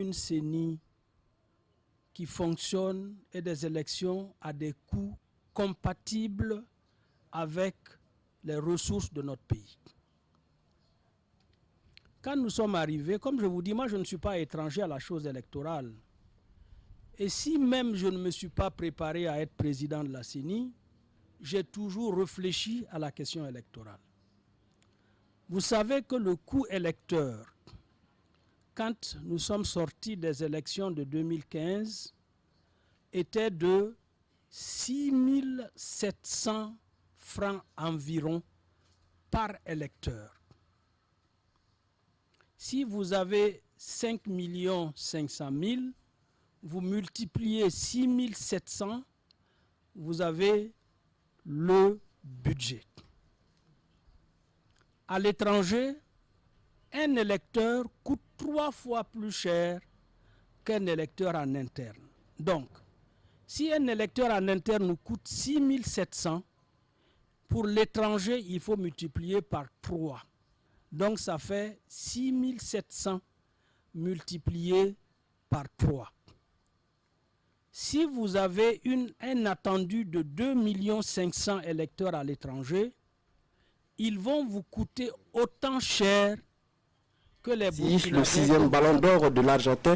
une CENI qui fonctionne et des élections à des coûts compatibles avec les ressources de notre pays. Quand nous sommes arrivés, comme je vous dis, moi je ne suis pas étranger à la chose électorale. Et si même je ne me suis pas préparé à être président de la CENI, j'ai toujours réfléchi à la question électorale. Vous savez que le coût électeur, quand nous sommes sortis des élections de 2015, était de 6 700 francs environ par électeur. Si vous avez 5 500 000, vous multipliez 6 700, vous avez le budget. À l'étranger, un électeur coûte 3 fois plus cher qu'un électeur en interne. Donc, si un électeur en interne nous coûte 6 700, pour l'étranger, il faut multiplier par 3. Donc, ça fait 6 700 multiplié par 3. Si vous avez un attendu de 2 500 000 électeurs à l'étranger, ils vont vous coûter autant cher que les Si le 6e ballon d'or de l'Argentin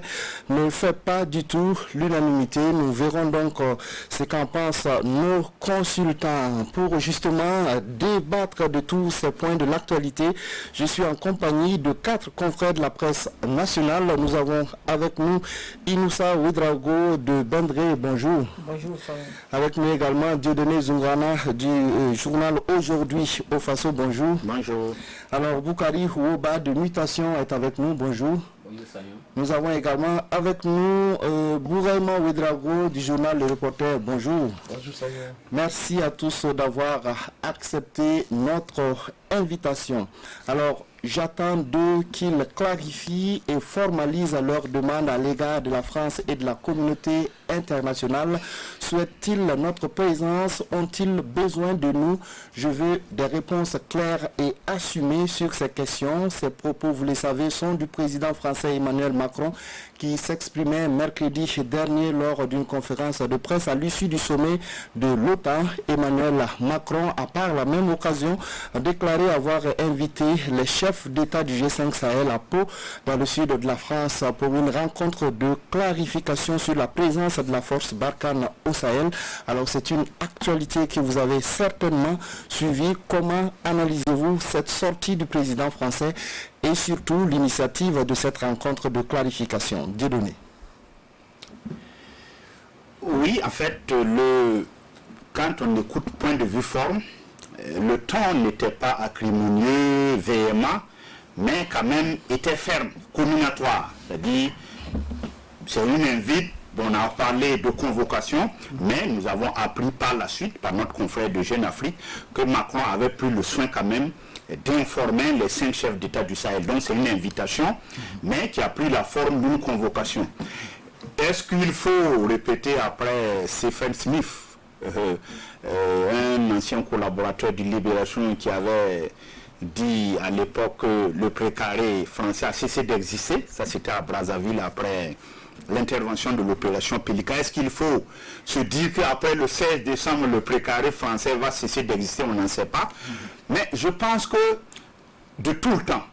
ne fait pas du tout l'unanimité, nous verrons donc ce qu'en pensent nos consultants pour justement débattre de tous ces points de l'actualité. Je suis en compagnie de 4 confrères de la presse nationale. Nous avons avec nous Inoussa Ouedraogo de Bendré, bonjour. Bonjour. Avec nous également Dieudonné Zungana du journal Aujourd'hui au Faso, bonjour. Bonjour. Alors Boukari Ouoba de Mutation est avec nous, bonjour. Bonjour, salut. Nous avons également avec nous Bouraima Ouedraogo du journal Le Reporter, bonjour. Bonjour, salut. Merci à tous d'avoir accepté notre invitation. Alors, j'attends d'eux qu'ils clarifient et formalisent leur demande à l'égard de la France et de la communauté internationale. Souhaitent-ils notre présence? Ont-ils besoin de nous? Je veux des réponses claires et assumées sur ces questions. Ces propos, vous le savez, sont du président français Emmanuel Macron qui s'exprimait mercredi dernier lors d'une conférence de presse à l'issue du sommet de l'OTAN. Emmanuel Macron a par la même occasion déclaré avoir invité les chefs d'État du G5 Sahel à Pau, dans le sud de la France, pour une rencontre de clarification sur la présence de la force Barkhane au Sahel. Alors c'est une actualité que vous avez certainement suivie. Comment analysez-vous cette sortie du président français et surtout l'initiative de cette rencontre de clarification? Dieudonné. Oui, en fait, quand on écoute point de vue forme, le ton n'était pas acrimonieux, véhément, mais quand même était ferme, comminatoire. C'est-à-dire, c'est une invite, on a parlé de convocation, mais nous avons appris par la suite, par notre confrère de Jeune Afrique, que Macron avait pris le soin quand même d'informer les 5 chefs d'État du Sahel. Donc c'est une invitation, mais qui a pris la forme d'une convocation. Est-ce qu'il faut répéter après Stephen Smith, un ancien collaborateur de Libération qui avait dit à l'époque que le précaré français a cessé d'exister? Ça c'était à Brazzaville après l'intervention de l'opération Pélican. Est-ce qu'il faut se dire qu'après le 16 décembre, le précaré français va cesser d'exister? On n'en sait pas. Mais je pense que de tout le temps,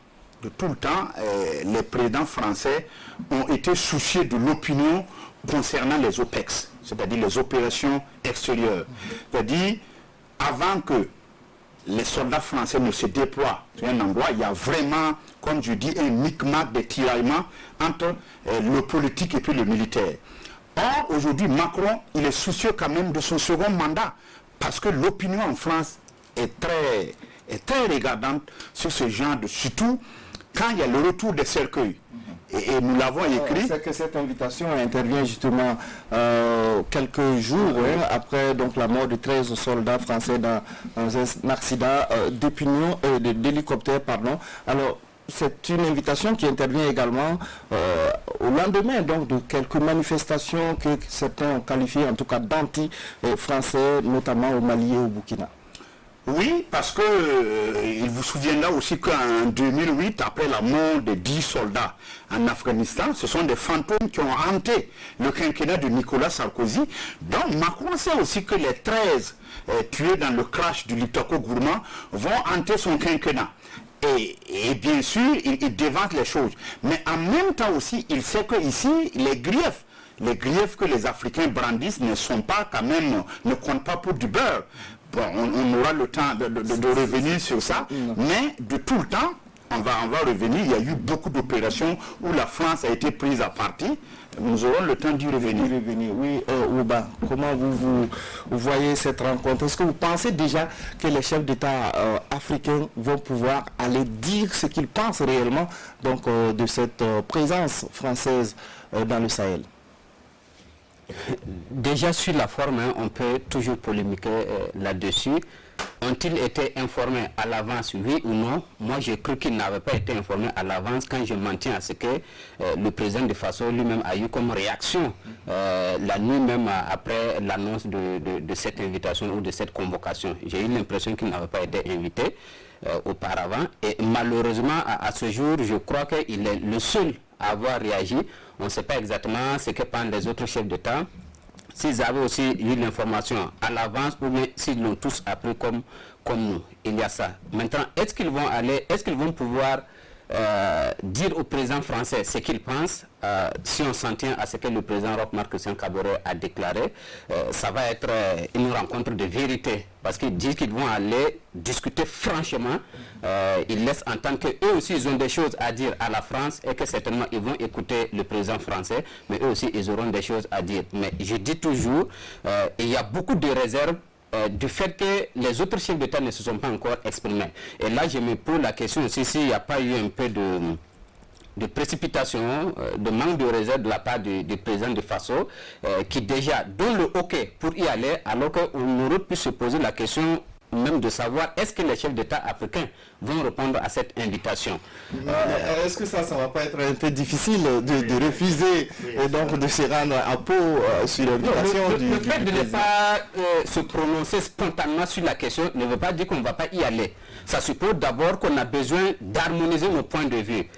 les présidents français ont été soucieux de l'opinion concernant les OPEX, c'est-à-dire les opérations extérieures. C'est-à-dire, avant que les soldats français ne se déploient sur un endroit, il y a vraiment, comme je dis, un micmac de tiraillement entre le politique et puis le militaire. Or, aujourd'hui, Macron, il est soucieux quand même de son second mandat, parce que l'opinion en France est très regardante sur ce genre de... Surtout quand il y a le retour des cercueils. Et nous l'avons écrit. C'est que cette invitation intervient justement quelques jours après donc, la mort de 13 soldats français dans un accident d'hélicoptère. Alors, c'est une invitation qui intervient également au lendemain donc, de quelques manifestations que certains ont qualifiées en tout cas d'anti-français, notamment au Mali et au Burkina. Oui, parce que il vous souviendra aussi qu'en 2008, après la mort de 10 soldats en Afghanistan, ce sont des fantômes qui ont hanté le quinquennat de Nicolas Sarkozy. Donc Macron sait aussi que les 13 tués dans le crash du Liptako-Gourmand vont hanter son quinquennat. Et bien sûr, il dévante les choses. Mais en même temps aussi, il sait que ici, les griefs que les Africains brandissent ne sont pas quand même, ne comptent pas pour du beurre. Bon, on aura le temps de revenir sur ça, mais de tout le temps, on va revenir. Il y a eu beaucoup d'opérations où la France a été prise à partie. Nous aurons le temps d'y revenir. Oui, Ouba, comment vous voyez cette rencontre? Est-ce que vous pensez déjà que les chefs d'État africains vont pouvoir aller dire ce qu'ils pensent réellement donc, de cette présence française dans le Sahel? Déjà sur la forme, hein, on peut toujours polémiquer là-dessus. Ont-ils été informés à l'avance, oui ou non? Moi, j'ai cru qu'ils n'avaient pas été informés à l'avance quand je m'en tiens à ce que le président de Faso lui-même a eu comme réaction la nuit même après l'annonce de cette invitation ou de cette convocation. J'ai eu l'impression qu'il n'avait pas été invité auparavant. Et malheureusement, à ce jour, je crois qu'il est le seul à avoir réagi. On ne sait pas exactement ce que pensent les autres chefs d'État. S'ils avaient aussi eu l'information à l'avance ou bien s'ils l'ont tous appris comme nous. Il y a ça. Maintenant, est-ce qu'ils vont pouvoir dire au président français ce qu'il pense, si on s'en tient à ce que le président Roch-Marc Christian Kaboré a déclaré, ça va être une rencontre de vérité, parce qu'ils disent qu'ils vont aller discuter franchement, ils laissent entendre qu'eux aussi ils ont des choses à dire à la France et que certainement ils vont écouter le président français, mais eux aussi ils auront des choses à dire. Mais je dis toujours, il y a beaucoup de réserves du fait que les autres chefs d'État ne se sont pas encore exprimés. Et là, je me pose la question aussi s'il n'y a pas eu un peu de précipitation, de manque de réserve de la part du président de Faso, qui déjà donne le OK pour y aller, alors qu'on aurait pu se poser la question même de savoir est-ce que les chefs d'État africains vont répondre à cette invitation. Est-ce que ça ne va pas être un peu difficile de refuser et donc de se rendre à Pau sur l'invitation le fait de ne pas se prononcer spontanément sur la question ne veut pas dire qu'on ne va pas y aller. Ça suppose d'abord qu'on a besoin d'harmoniser nos points de vue.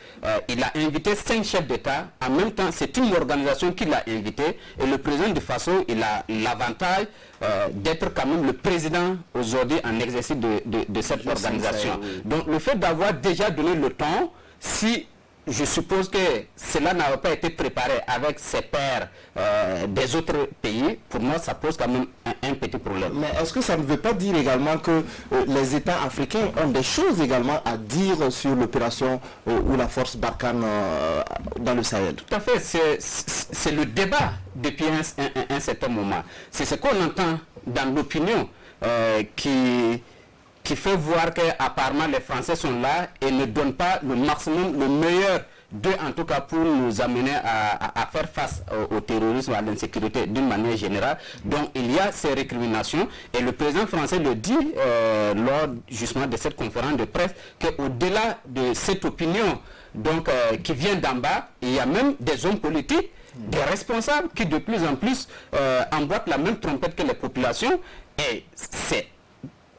Il a invité 5 chefs d'État. En même temps, c'est une organisation qui l'a invité. Et le président de Faso, il a l'avantage d'être quand même le président aujourd'hui en exercice de cette organisation. Donc le fait d'avoir déjà donné le temps, si je suppose que cela n'avait pas été préparé avec ses pairs des autres pays, pour moi ça pose quand même un petit problème. Mais est-ce que ça ne veut pas dire également que les États africains ont des choses également à dire sur l'opération ou la force Barkhane dans le Sahel? Tout à fait, c'est le débat depuis un certain moment. C'est ce qu'on entend dans l'opinion qui fait voir qu'apparemment les Français sont là et ne donnent pas le maximum, le meilleur d'eux en tout cas pour nous amener à faire face au terrorisme, à l'insécurité d'une manière générale. Donc il y a ces récriminations et le président français le dit lors justement de cette conférence de presse qu'au-delà de cette opinion donc, qui vient d'en bas, il y a même des hommes politiques, des responsables qui de plus en plus emboîtent la même trompette que les populations et c'est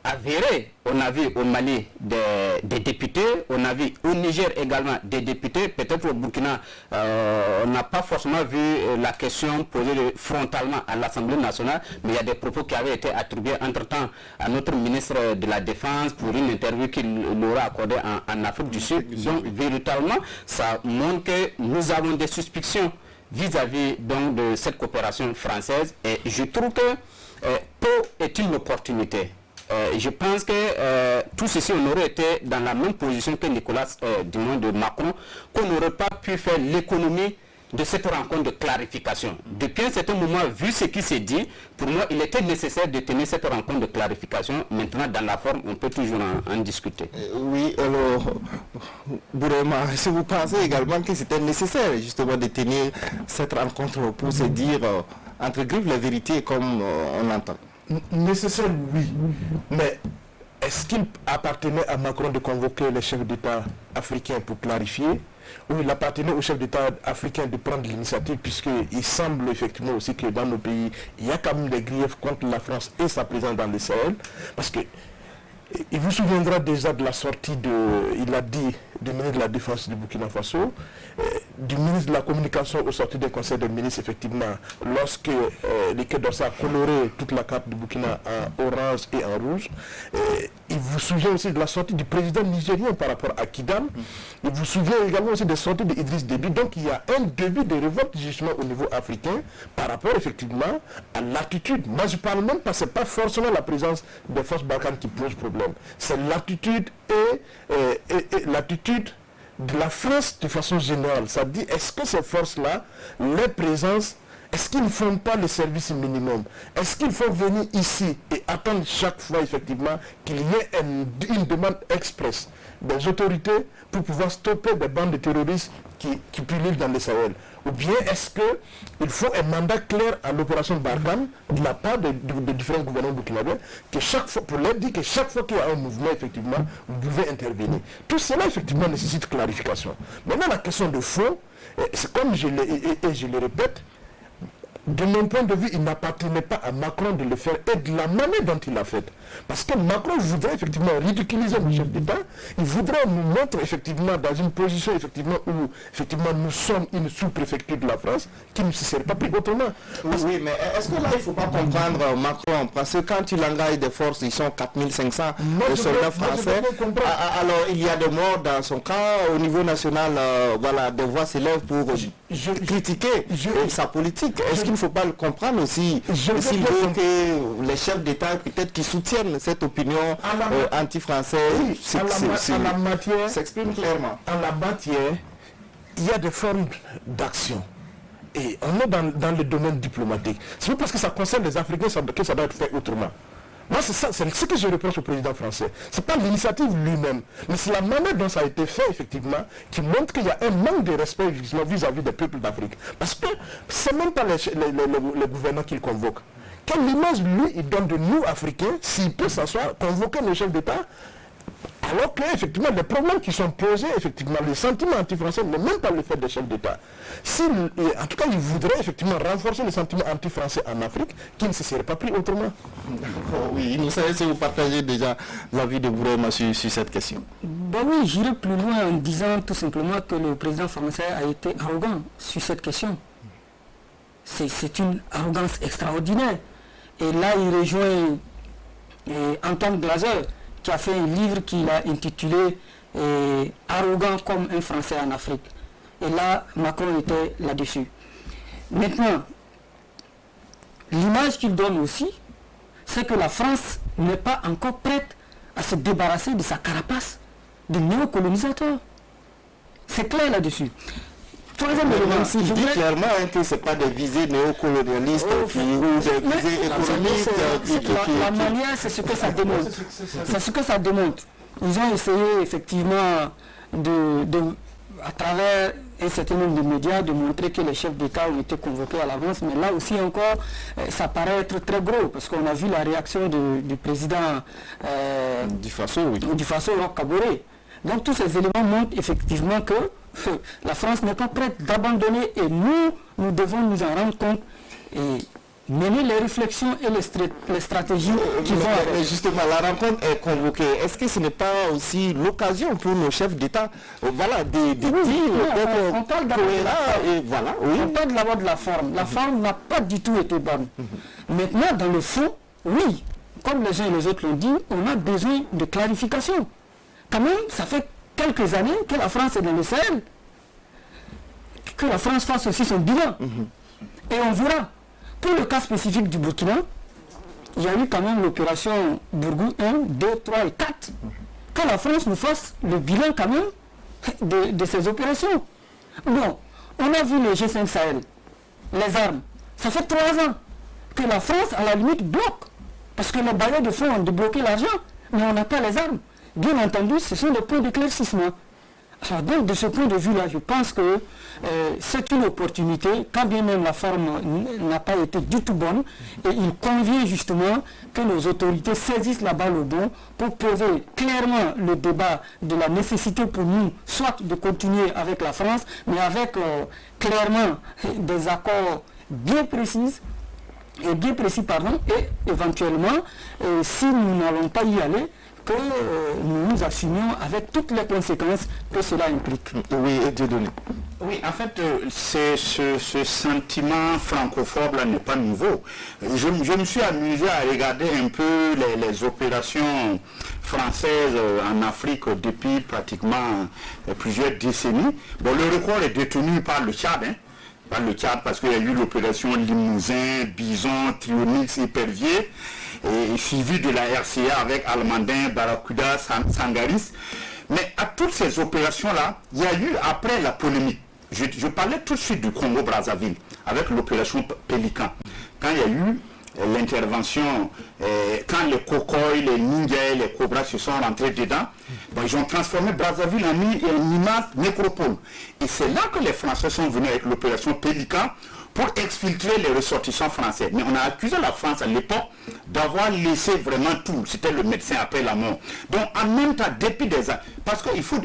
avéré. On a vu au Mali des députés, on a vu au Niger également des députés, peut-être au Burkina, on n'a pas forcément vu la question posée frontalement à l'Assemblée nationale, mais il y a des propos qui avaient été attribués entre-temps à notre ministre de la Défense pour une interview qu'il aura accordée en Afrique du Sud. Donc véritablement, ça montre que nous avons des suspicions vis-à-vis donc de cette coopération française et je trouve que Pau est une opportunité. Je pense que tout ceci, on aurait été dans la même position que Nicolas du nom de Macron, qu'on n'aurait pas pu faire l'économie de cette rencontre de clarification. Depuis un certain moment, vu ce qui s'est dit, pour moi, il était nécessaire de tenir cette rencontre de clarification. Maintenant, dans la forme, on peut toujours en discuter. Oui, alors, Bourema, est-ce que vous pensez également que c'était nécessaire justement de tenir cette rencontre pour se dire, entre griffes, la vérité comme on l'entend? Nécessaire, oui. Mais est-ce qu'il appartenait à Macron de convoquer les chefs d'État africains pour clarifier, ou il appartenait aux chefs d'État africains de prendre l'initiative, puisqu'il semble effectivement aussi que dans nos pays, il y a quand même des griefs contre la France et sa présence dans le Sahel, parce que Il vous souviendra déjà de la sortie il a dit, du ministre de la Défense du Burkina Faso, du ministre de la Communication au sorti du Conseil des ministres, effectivement, lorsque les Quai d'Orsay a coloré toute la carte du Burkina en orange et en rouge. Il vous souvient aussi de la sortie du président nigérien par rapport à Kidal. Il vous souvient également aussi des sorties d'Idriss Déby. Donc il y a un début de révolte justement au niveau africain par rapport effectivement à l'attitude. Moi je parle même pas, c'est pas forcément la présence des forces balkanes qui pose problème. C'est l'attitude et l'attitude de la France de façon générale. Ça dit, est-ce que ces forces-là, leur présence, est-ce qu'ils ne font pas le service minimum? Est-ce qu'il faut venir ici et attendre chaque fois effectivement qu'il y ait une demande express des autorités pour pouvoir stopper des bandes de terroristes qui pullulent dans le Sahel? Ou bien est-ce qu'il faut un mandat clair à l'opération Barkhane de la part de différents gouvernements burkinabés que chaque fois, pour leur dire que chaque fois qu'il y a un mouvement, effectivement, vous pouvez intervenir. Tout cela, effectivement, nécessite clarification. Maintenant, la question de fond, c'est comme je le répète, de mon point de vue, il n'appartenait pas à Macron de le faire et de la manière dont il l'a fait. Parce que Macron voudrait effectivement ridiculiser le chef d'État, il voudrait nous mettre effectivement dans une position effectivement où effectivement nous sommes une sous-préfecture de la France qui ne se serait pas pris autrement. Oui, mais est-ce que là il ne faut pas comprendre Macron? Parce que quand il engage des forces, ils sont 4500 soldats français. Alors il y a des morts dans son camp. Au niveau national, voilà, des voix s'élèvent pour critiquer sa politique. Est-ce qu'il ne faut pas le comprendre aussi? S'il veut que les chefs d'État peut-être qui soutiennent cette opinion anti-française s'expriment clairement. En la matière, il y a des formes d'action. Et on est dans le domaine diplomatique. C'est pas parce que ça concerne les Africains que ça doit être fait autrement. Moi, c'est ce que je reproche au président français. Ce n'est pas l'initiative lui-même, mais c'est la manière dont ça a été fait, effectivement, qui montre qu'il y a un manque de respect vis-à-vis des peuples d'Afrique. Parce que ce n'est même pas les gouvernants qu'il convoque. Quelle image, lui, il donne de nous, Africains, s'il peut s'asseoir, convoquer le chef d'État, alors que, effectivement, les problèmes qui sont posés, effectivement, les sentiments anti-français, n'est même pas le fait des chefs d'État. En tout cas, il voudrait, effectivement, renforcer les sentiments anti-français en Afrique, qui ne se seraient pas pris autrement. Oui, nous savons si vous partagez déjà l'avis de Bourema sur cette question. Ben oui, j'irai plus loin en disant tout simplement que le président français a été arrogant sur cette question. C'est une arrogance extraordinaire. Et là, il rejoint Antoine Glaser, qui a fait un livre qu'il a intitulé Arrogant comme un Français en Afrique. Et là, Macron était là-dessus. Maintenant, l'image qu'il donne aussi, c'est que la France n'est pas encore prête à se débarrasser de sa carapace de néocolonisateur. C'est clair là-dessus. Même s'il dit clairement que ce n'est pas des visées néocolonialistes ou des visées économiques. La manière, c'est ce que ça démontre. C'est ce que ça démontre. Ils ont essayé effectivement à travers un certain nombre de médias de montrer que les chefs d'État ont été convoqués à l'avance, mais là aussi encore, ça paraît être très gros, parce qu'on a vu la réaction du président du Faso, Roch Kaboré. Donc tous ces éléments montrent effectivement que la France n'est pas prête d'abandonner et nous devons nous en rendre compte et mener les réflexions et les stratégies qui vont avec. Justement, la rencontre est convoquée. Est-ce que ce n'est pas aussi l'occasion pour nos chefs d'État de dire on parle d'abord de la forme. La forme n'a pas du tout été bonne. Maintenant, dans le fond, oui, comme les uns et les autres l'ont dit, on a besoin de clarification. Quand même, ça fait quelques années que la France est dans le Sahel, que la France fasse aussi son bilan. Et on verra. Pour le cas spécifique du Burkina, il y a eu quand même l'opération Bourgou 1, 2, 3 et 4. Que la France nous fasse le bilan quand même de ces opérations. Bon, on a vu le G5 Sahel, les armes. Ça fait 3 ans que la France, à la limite, bloque. Parce que les bailleurs de fonds ont débloqué l'argent, mais on n'a pas les armes. Bien entendu, ce sont des points d'éclaircissement. Alors donc, de ce point de vue-là, je pense que c'est une opportunité, quand bien même la forme n'a pas été du tout bonne, et il convient justement que nos autorités saisissent la balle au bon pour poser clairement le débat de la nécessité pour nous, soit de continuer avec la France, mais avec clairement des accords bien précis, et éventuellement, si nous n'allons pas y aller, que nous nous assumions avec toutes les conséquences que cela implique. Oui, et Dieu donné. Oui, en fait, ce sentiment francophobe là n'est pas nouveau. Je me suis amusé à regarder un peu les opérations françaises en Afrique depuis pratiquement plusieurs décennies. Bon, le record est détenu par le Tchad, hein. Par le Tchad, parce qu'il y a eu l'opération Limousin, Bison, Trionyx, Épervier, et suivi de la RCA avec Almandin, Barracuda, Sangaris. Mais à toutes ces opérations-là, il y a eu, après la polémique, je parlais tout de suite du Congo-Brazzaville, avec l'opération Pélican. Quand il y a eu l'intervention, quand les Kokoï, les Ninja, les Cobras se sont rentrés dedans, ils ont transformé Brazzaville en une immense nécropole. Et c'est là que les Français sont venus avec l'opération Pélican pour exfiltrer les ressortissants français. Mais on a accusé la France à l'époque d'avoir laissé vraiment tout. C'était le médecin après la mort. Donc en même temps, dépit des... Parce qu'il faut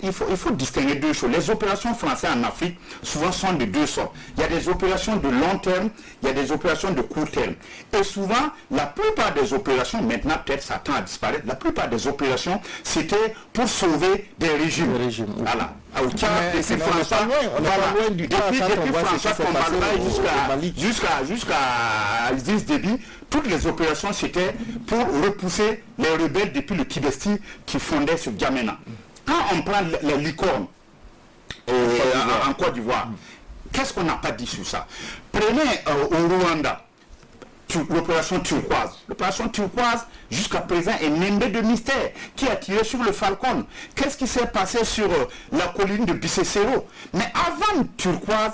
distinguer deux choses. Les opérations françaises en Afrique, souvent sont de deux sortes. Il y a des opérations de long terme, il y a des opérations de court terme. Et souvent, la plupart des opérations, maintenant peut-être ça tend à disparaître, la plupart des opérations, c'était pour sauver des régimes. Voilà. Au Tchad, c'est François, depuis François Combalbaye jusqu'à Idriss Déby, toutes les opérations c'était pour repousser les rebelles depuis le Tibesti qui fondaient ce Djamena. Quand on prend les licornes en Côte d'Ivoire, qu'est-ce qu'on n'a pas dit sur ça? Prenez au Rwanda, l'opération turquoise. L'opération turquoise, jusqu'à présent, est nimbée de mystère. Qui a tiré sur le Falcon? Qu'est-ce qui s'est passé sur la colline de Bicécéro? Mais avant turquoise,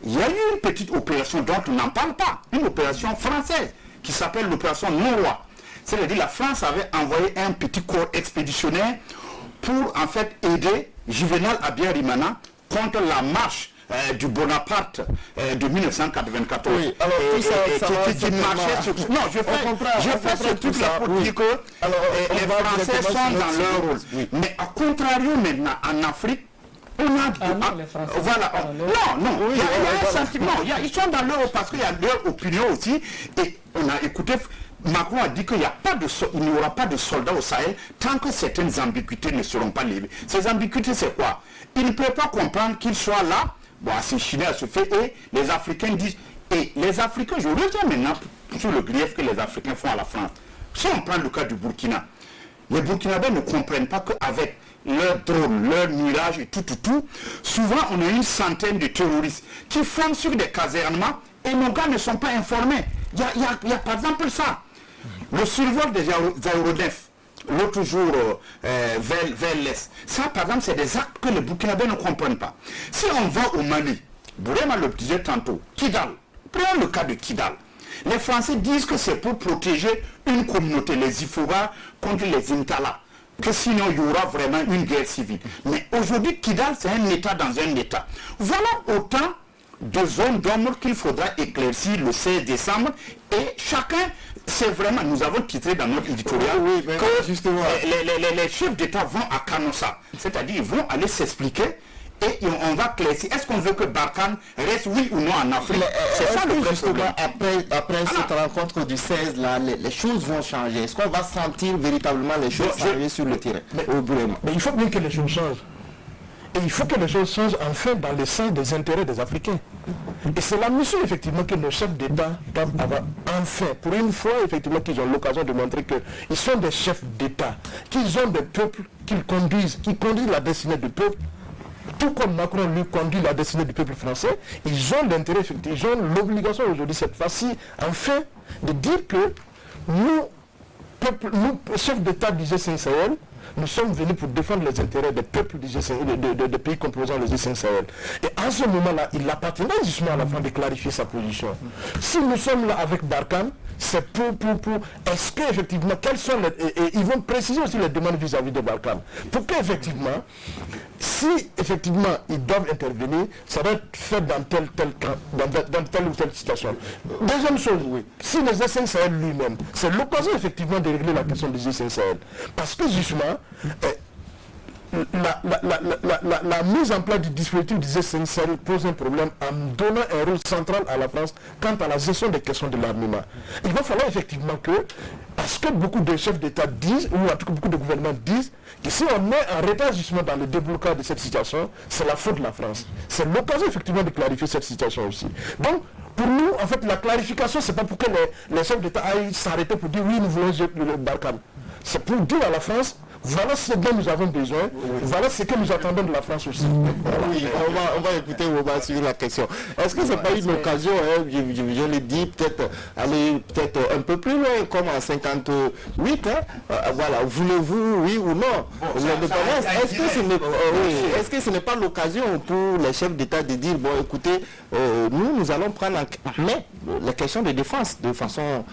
il y a eu une petite opération dont on n'en parle pas. Une opération française qui s'appelle l'opération Noroa. C'est-à-dire la France avait envoyé un petit corps expéditionnaire pour en fait aider Juvenal Abiyarimana contre la marche du Bonaparte de 1994. Oui, alors tout ça qui marchait sur... Non, je fais ce truc-là pour dire que les Français sont dans leur rôle. Oui. Mais à contrario maintenant, en Afrique, on a... les Français voilà. Non, il y a un sentiment. Ils sont dans leur rôle parce qu'il y a leur opinion aussi. Et on a écouté... Macron a dit qu'il n'y aura pas de soldats au Sahel tant que certaines ambiguïtés ne seront pas levées. Ces ambiguïtés, c'est quoi? Il ne peut pas comprendre qu'ils soient là. Bon, c'est Chine à ce fait, et les Africains disent, et les Africains, je reviens maintenant sur le grief que les Africains font à la France. Si on prend le cas du Burkina, les Burkinabés ne comprennent pas qu'avec leurs drones, leurs mirages et tout, souvent on a une centaine de terroristes qui font sur des casernements et nos gars ne sont pas informés. Il y a par exemple ça, le survol des aéronefs. L'autre jour vers l'Est. Ça, par exemple, c'est des actes que les Burkinabés ne comprennent pas. Si on va au Mali, Bourema le disait tantôt, Kidal, prenons le cas de Kidal. Les Français disent que c'est pour protéger une communauté, les Ifora contre les Intala, que sinon il y aura vraiment une guerre civile. Mais aujourd'hui, Kidal, c'est un État dans un État. Voilà autant de zones d'ombre qu'il faudra éclaircir le 16 décembre et chacun, c'est vraiment, nous avons titré dans notre éditorial que justement les chefs d'État vont à Canossa, c'est-à-dire ils vont aller s'expliquer et on va claircir. Est-ce qu'on veut que Barkhane reste oui ou non en Afrique? C'est ça le vrai problème. Après cette rencontre du 16, là, les choses vont changer. Est-ce qu'on va sentir véritablement les choses changer sur le terrain? Mais il faut bien que les choses changent. Et il faut que les choses changent enfin dans le sens des intérêts des Africains. Et c'est la mission effectivement que nos chefs d'État doivent avoir enfin, pour une fois effectivement qu'ils ont l'occasion de montrer qu'ils sont des chefs d'État, qu'ils ont des peuples qu'ils conduisent, qui conduisent la destinée du peuple, tout comme Macron lui conduit la destinée du peuple français. Ils ont l'intérêt, ils ont l'obligation aujourd'hui cette fois-ci enfin de dire que nous, chefs d'État du G5 Sahel, nous sommes venus pour défendre les intérêts des peuples du G5, des pays composant le G5 Sahel. Et en ce moment-là, il appartiendra justement à la France de clarifier sa position. Si nous sommes là avec Barkhane, c'est pour est-ce qu'effectivement, quelles sont et ils vont préciser aussi les demandes vis-à-vis de Barkhane. Pour qu'effectivement, si effectivement ils doivent intervenir, ça va être fait dans tel cas, dans telle ou telle situation. Deuxième chose, si le G5 Sahel lui-même, c'est l'occasion effectivement de régler la question du G5 Sahel. Parce que justement, la mise en place du dispositif du G5 pose un problème en donnant un rôle central à la France quant à la gestion des questions de l'armement. Il va falloir effectivement que, parce que beaucoup de chefs d'État disent, ou en tout cas beaucoup de gouvernements disent, que si on est en retard justement dans le déblocage de cette situation, c'est la faute de la France. C'est l'occasion effectivement de clarifier cette situation aussi. Donc, pour nous, en fait, la clarification, c'est pas pour que les chefs d'État aillent s'arrêter pour dire oui, nous voulons le Balkan. C'est pour dire à la France, voilà ce dont nous avons besoin, voilà ce que nous attendons de la France aussi. Oui, on va écouter Woba sur la question. Est-ce que ce n'est pas une occasion, hein, je l'ai dit, peut-être aller un peu plus loin, comme en 58, hein, voilà, voulez-vous, oui ou non, l'indépendance? Est-ce que ce n'est pas l'occasion pour les chefs d'État de dire, bon écoutez, nous allons prendre en main les questions de défense de façon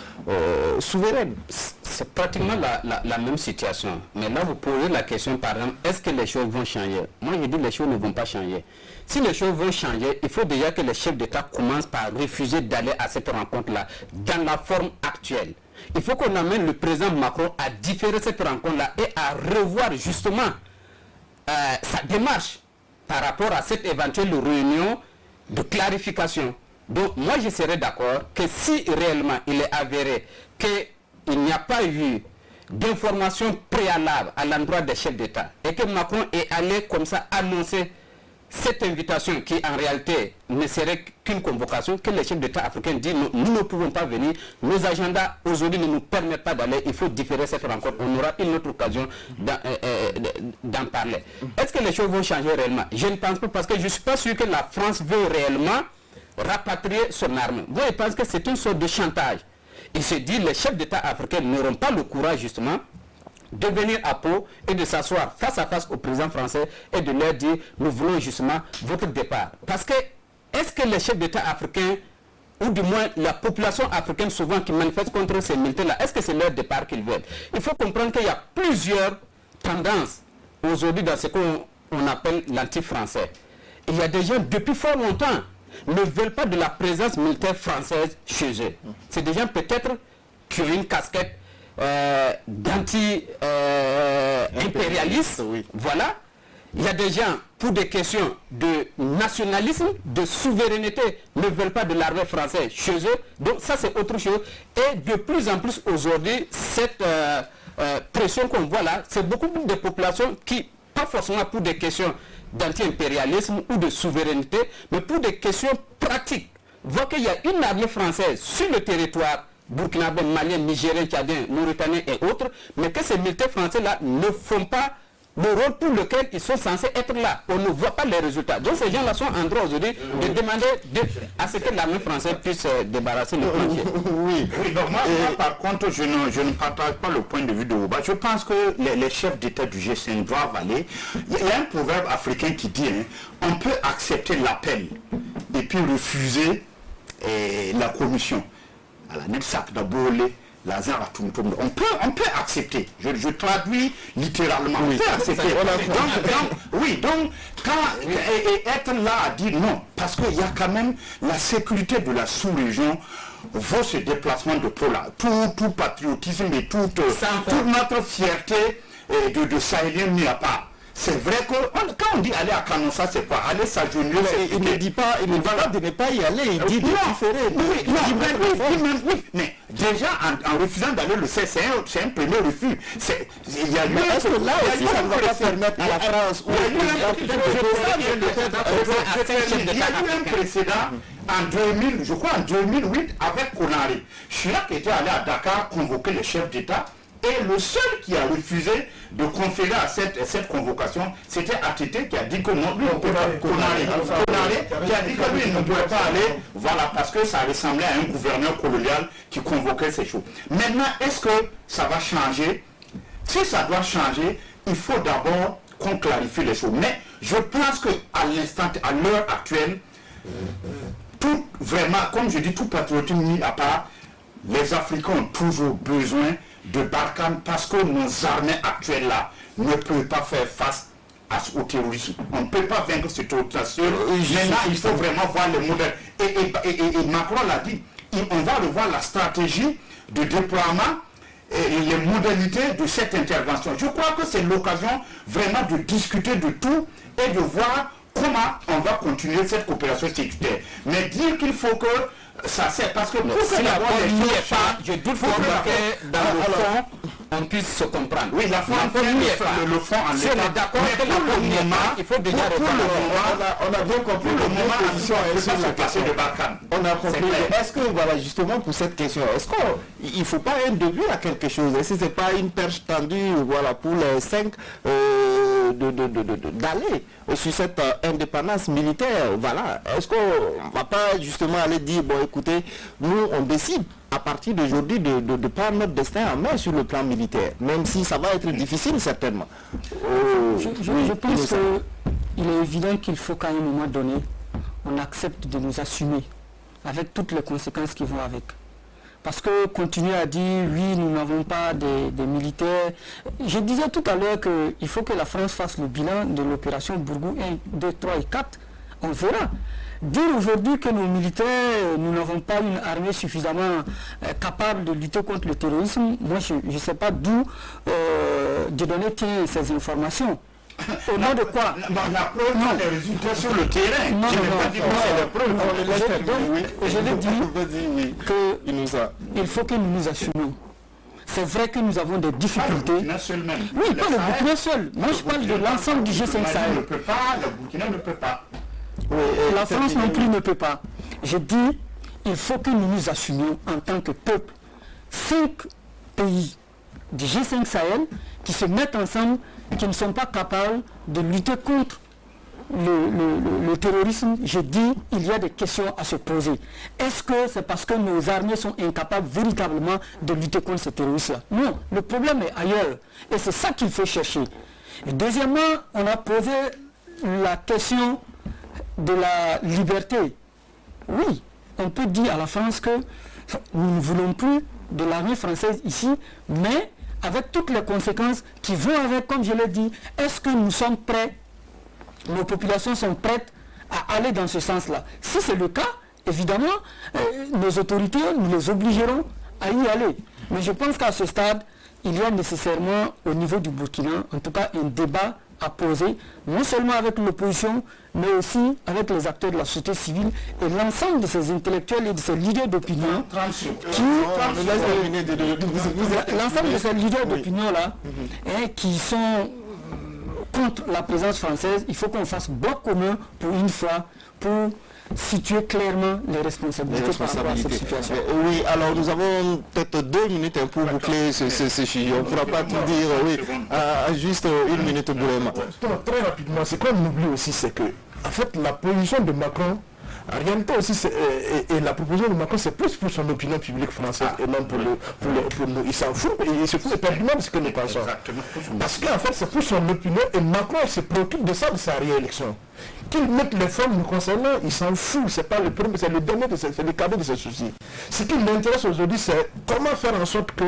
souveraine? C'est pratiquement la même situation. Mais là, vous posez la question, par exemple, est-ce que les choses vont changer? Moi, je dis les choses ne vont pas changer. Si les choses vont changer, il faut déjà que les chefs d'État commencent par refuser d'aller à cette rencontre-là, dans la forme actuelle. Il faut qu'on amène le président Macron à différer cette rencontre-là et à revoir justement sa démarche par rapport à cette éventuelle réunion de clarification. Donc, moi, je serais d'accord que si réellement il est avéré qu'il n'y a pas eu d'informations préalables à l'endroit des chefs d'État et que Macron est allé comme ça annoncer cette invitation qui en réalité ne serait qu'une convocation, que les chefs d'État africains disent nous ne pouvons pas venir, nos agendas aujourd'hui ne nous permettent pas d'aller, il faut différer cette rencontre, on aura une autre occasion d'en parler. Est-ce que les choses vont changer réellement? Je ne pense pas, parce que je ne suis pas sûr que la France veut réellement rapatrier son arme. Moi je pense que c'est une sorte de chantage. Il se dit les chefs d'État africains n'auront pas le courage justement de venir à Pau et de s'asseoir face à face au président français et de leur dire nous voulons justement votre départ. Parce que est-ce que les chefs d'État africains, ou du moins la population africaine souvent qui manifeste contre ces militaires-là, est-ce que c'est leur départ qu'ils veulent? Il faut comprendre qu'il y a plusieurs tendances aujourd'hui dans ce qu'on appelle l'anti-français. Il y a des gens depuis fort longtemps ne veulent pas de la présence militaire française chez eux. C'est des gens peut-être qui ont une casquette d'anti-impérialiste. Voilà. Il y a des gens, pour des questions de nationalisme, de souveraineté, ne veulent pas de l'armée française chez eux. Donc ça, c'est autre chose. Et de plus en plus aujourd'hui, cette pression qu'on voit là, c'est beaucoup de populations qui, pas forcément pour des questions d'anti-impérialisme ou de souveraineté, mais pour des questions pratiques, voient qu'il y a une armée française sur le territoire burkinabé, malien, nigérien, tchadien, mauritanien et autres, mais que ces militaires français-là ne font pas le rôle pour lequel ils sont censés être là. On ne voit pas les résultats. Donc ces gens-là sont en droit aujourd'hui de demander à ce que l'armée française puisse débarrasser le frontier. Oui, donc moi, par contre, je ne partage pas le point de vue de Woba. Je pense que les chefs d'État du G5 doivent aller. Il y a un proverbe africain qui dit, on peut accepter l'appel et puis refuser la commission. À la Netsak d'Abolé, on peut accepter. Je traduis littéralement. On peut accepter. Donc, être là à dire non, parce qu'il y a quand même la sécurité de la sous-région vaut ce déplacement de Pola. Tout patriotisme et toute notre fierté de Sahélien mis à part. C'est vrai que quand on dit aller à Canossa, c'est quoi? Aller s'agenouiller. Il ne dit pas, il ne va pas de ne pas y aller, il dit de différer. Oui, mais déjà en refusant d'aller le faire, c'est un premier refus. Il y a eu est-ce que là aussi ça ne va pas permettre à la France il y a eu un précédent en 2000, je crois en 2008 avec Konaré. Chirac était allé à Dakar convoquer les chefs d'État. Et le seul qui a refusé de conférer à cette convocation, c'était ATT qui a dit que non, lui on peut pas. Konaré qui a dit que lui il ne pouvait pas aller, voilà, parce que ça ressemblait à un gouverneur colonial qui convoquait ces choses. Maintenant, est-ce que ça va changer? Si ça doit changer, il faut d'abord qu'on clarifie les choses. Mais je pense qu'à l'instant, à l'heure actuelle, tout vraiment, comme je dis, tout patriotisme mis à part, les Africains ont toujours besoin de Barkhane parce que nos armées actuelles là ne peuvent pas faire face au terrorisme. On ne peut pas vaincre ce terrorisme. Mais là, il faut vraiment voir le modèle. Et Macron l'a dit, on va revoir la stratégie de déploiement les modalités de cette intervention. Je crois que c'est l'occasion vraiment de discuter de tout et de voir comment on va continuer cette coopération sécuritaire. Mais dire qu'il faut que ça sert, parce que pour si que la d'abord forme les n'y choses est pas, je doute fort que dans le fond, on puisse se comprendre. Oui, la forme n'y est pas. le fond en Si on est d'accord mais que la pour le forme n'y est moment, pas, il faut déjà pour le répondre. moment, on a bien compris pour le moment, la position on ne peut sur pas la se passer question. de Barkhane. On a compris. clair. Est-ce que, voilà, justement pour cette question, est-ce qu'il ne faut pas un début à quelque chose? Est-ce que ce n'est pas une perche tendue, voilà, pour les 5 d'aller sur cette indépendance militaire? Voilà. Est-ce qu'on ne va pas justement aller dire, bon écoutez, nous on décide à partir d'aujourd'hui de prendre notre destin en main sur le plan militaire, même si ça va être difficile certainement. Je pense qu'il est évident qu'il faut qu'à un moment donné, on accepte de nous assumer avec toutes les conséquences qui vont avec. Parce que continuer à dire oui, nous n'avons pas des militaires. Je disais tout à l'heure qu'il faut que la France fasse le bilan de l'opération Bourgou 1, 2, 3 et 4. On verra. Dire aujourd'hui que nos militaires, nous n'avons pas une armée suffisamment capable de lutter contre le terrorisme, moi je ne sais pas d'où Dieudonné tient ces informations. Au nom de quoi? La preuve, les résultats sur le terrain. Non, Je n'ai pas dit que c'est la preuve. Je l'ai dit qu'il faut que nous nous assumions. C'est vrai que nous avons des difficultés. Le Burkina seul même. Oui, pas le Burkina seul. Moi, je parle de l'ensemble du G5 Sahel. Ne peut pas, le Burkina ne peut pas. La France non plus ne peut pas. Je dis, il faut que nous nous assumions en tant que peuple. 5 pays du G5 Sahel qui se mettent ensemble, qui ne sont pas capables de lutter contre le terrorisme. Je dis, il y a des questions à se poser. Est-ce que c'est parce que nos armées sont incapables véritablement de lutter contre ce terrorisme-là? Non, le problème est ailleurs. Et c'est ça qu'il faut chercher. Et deuxièmement, on a posé la question de la liberté. Oui, on peut dire à la France que nous ne voulons plus de l'armée française ici, mais avec toutes les conséquences qui vont avec, comme je l'ai dit, est-ce que nous sommes prêts, nos populations sont prêtes à aller dans ce sens-là? Si c'est le cas, évidemment, nos autorités, nous les obligerons à y aller. Mais je pense qu'à ce stade, il y a nécessairement au niveau du Burkina, en tout cas, un débat à poser, non seulement avec l'opposition, mais aussi avec les acteurs de la société civile et l'ensemble de ces intellectuels et de ces leaders d'opinion l'ensemble de ces leaders d'opinion-là qui sont contre la présence française. Il faut qu'on fasse bloc commun pour une fois, pour situer clairement les responsabilités par rapport à cette situation. Oui, alors nous avons peut-être 2 minutes pour boucler ce sujet. On ne pourra pas tout dire. Oui, juste 1 minute, Boulema. Très rapidement, ce qu'on oublie aussi, c'est que, en fait, la position de Macron, en réalité aussi, et la proposition de Macron, c'est plus pour son opinion publique française et non pour nous. Il s'en fout, et il se fout éperdument de ce que nous pensons. Parce qu'en fait, c'est pour son opinion, et Macron se préoccupe de ça, de sa réélection. Qu'il mette les formes nous concernant, il s'en fout, c'est pas le premier, c'est le dernier, c'est le cadet de ses soucis. Ce qui l'intéresse aujourd'hui, c'est comment faire en sorte que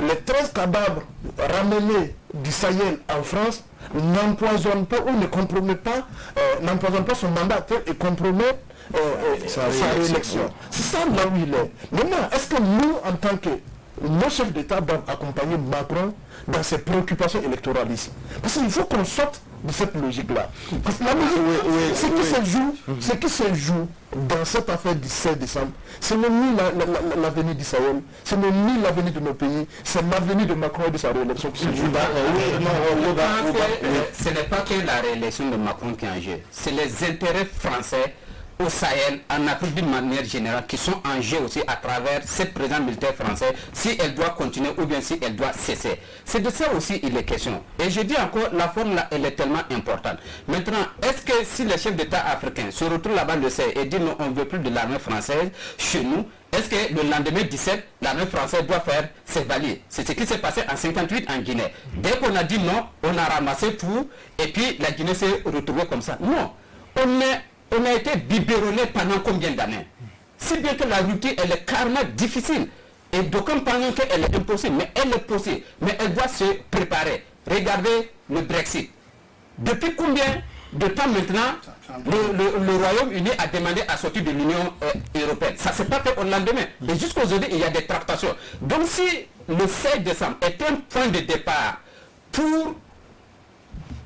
les 13 cadavres ramenés du Sahel en France n'empoisonnent pas ou ne compromettent pas, n'empoisonnent pas son mandat et compromettent sa réélection. C'est ça là où il est. Maintenant, est-ce que nous, en tant que nos chefs d'État, doivent accompagner Macron dans ses préoccupations électoralistes? Parce qu'il faut qu'on sorte de cette logique-là. Parce que la logique, ce qui se joue dans cette affaire du 16 décembre, ce n'est ni l'avenir d'Israël, ce n'est ni l'avenir de nos pays, c'est l'avenir de Macron et de sa réélection qui se joue. Ce n'est pas que la réélection de Macron qui est en jeu, c'est les intérêts français au Sahel, en Afrique d'une manière générale, qui sont en jeu aussi à travers cette présence militaire française, si elle doit continuer ou bien si elle doit cesser. C'est de ça aussi il est question. Et je dis encore, la forme là, elle est tellement importante. Maintenant, est-ce que si les chefs d'État africains se retrouvent là-bas le sait et disent non, on ne veut plus de l'armée française chez nous, est-ce que le lendemain 17, l'armée française doit faire ses valiers? C'est ce qui s'est passé en 58 en Guinée. Dès qu'on a dit non, on a ramassé tout et puis la Guinée s'est retrouvée comme ça. Non, on a été biberonné pendant combien d'années? Si bien que la rupture, elle est carrément difficile. Et d'aucuns pensent qu'elle est impossible, mais elle est possible. Mais elle doit se préparer. Regardez le Brexit. Depuis combien de temps maintenant, le Royaume-Uni a demandé à sortir de l'Union européenne. Ça ne s'est pas fait au lendemain. Et jusqu'aujourd'hui, il y a des tractations. Donc si le 16 décembre est un point de départ pour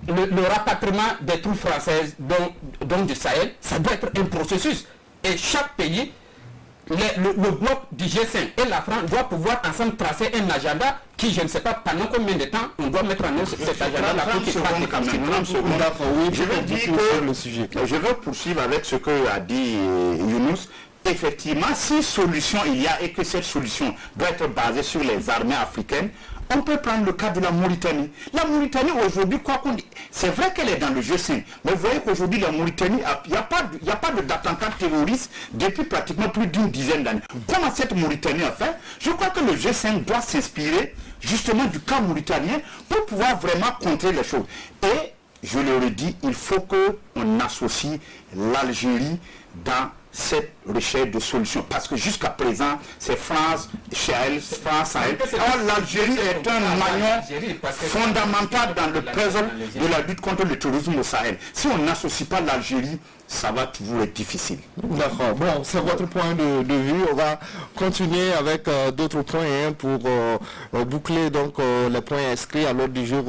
le rapatriement des troupes françaises donc du Sahel, ça doit être un processus. Et chaque pays, le bloc du G5 et la France doivent pouvoir ensemble tracer un agenda qui, je ne sais pas pendant combien de temps on doit mettre en œuvre cet agenda-là pour qu'il fasse des Je veux poursuivre avec ce que a dit Younous. Effectivement, si solution il y a et que cette solution doit être basée sur les armées africaines, on peut prendre le cas de la Mauritanie. La Mauritanie aujourd'hui, quoi qu'on dise, c'est vrai qu'elle est dans le G5, mais vous voyez qu'aujourd'hui la Mauritanie, il n'y a pas d'attentats terroristes depuis pratiquement plus d'une dizaine d'années. Comment cette Mauritanie a fait? Je crois que le G5 doit s'inspirer justement du cas mauritanien pour pouvoir vraiment contrer les choses. Et, je le redis, il faut qu'on associe l'Algérie dans cette recherche de solutions. Parce que jusqu'à présent, c'est France, Sahel. L'Algérie est un maillon fondamental dans le puzzle de la lutte contre le terrorisme au Sahel. Si on n'associe pas l'Algérie, ça va toujours être difficile. D'accord. Bon, c'est votre point de vue. On va continuer avec d'autres points pour boucler donc les points inscrits à l'ordre du jour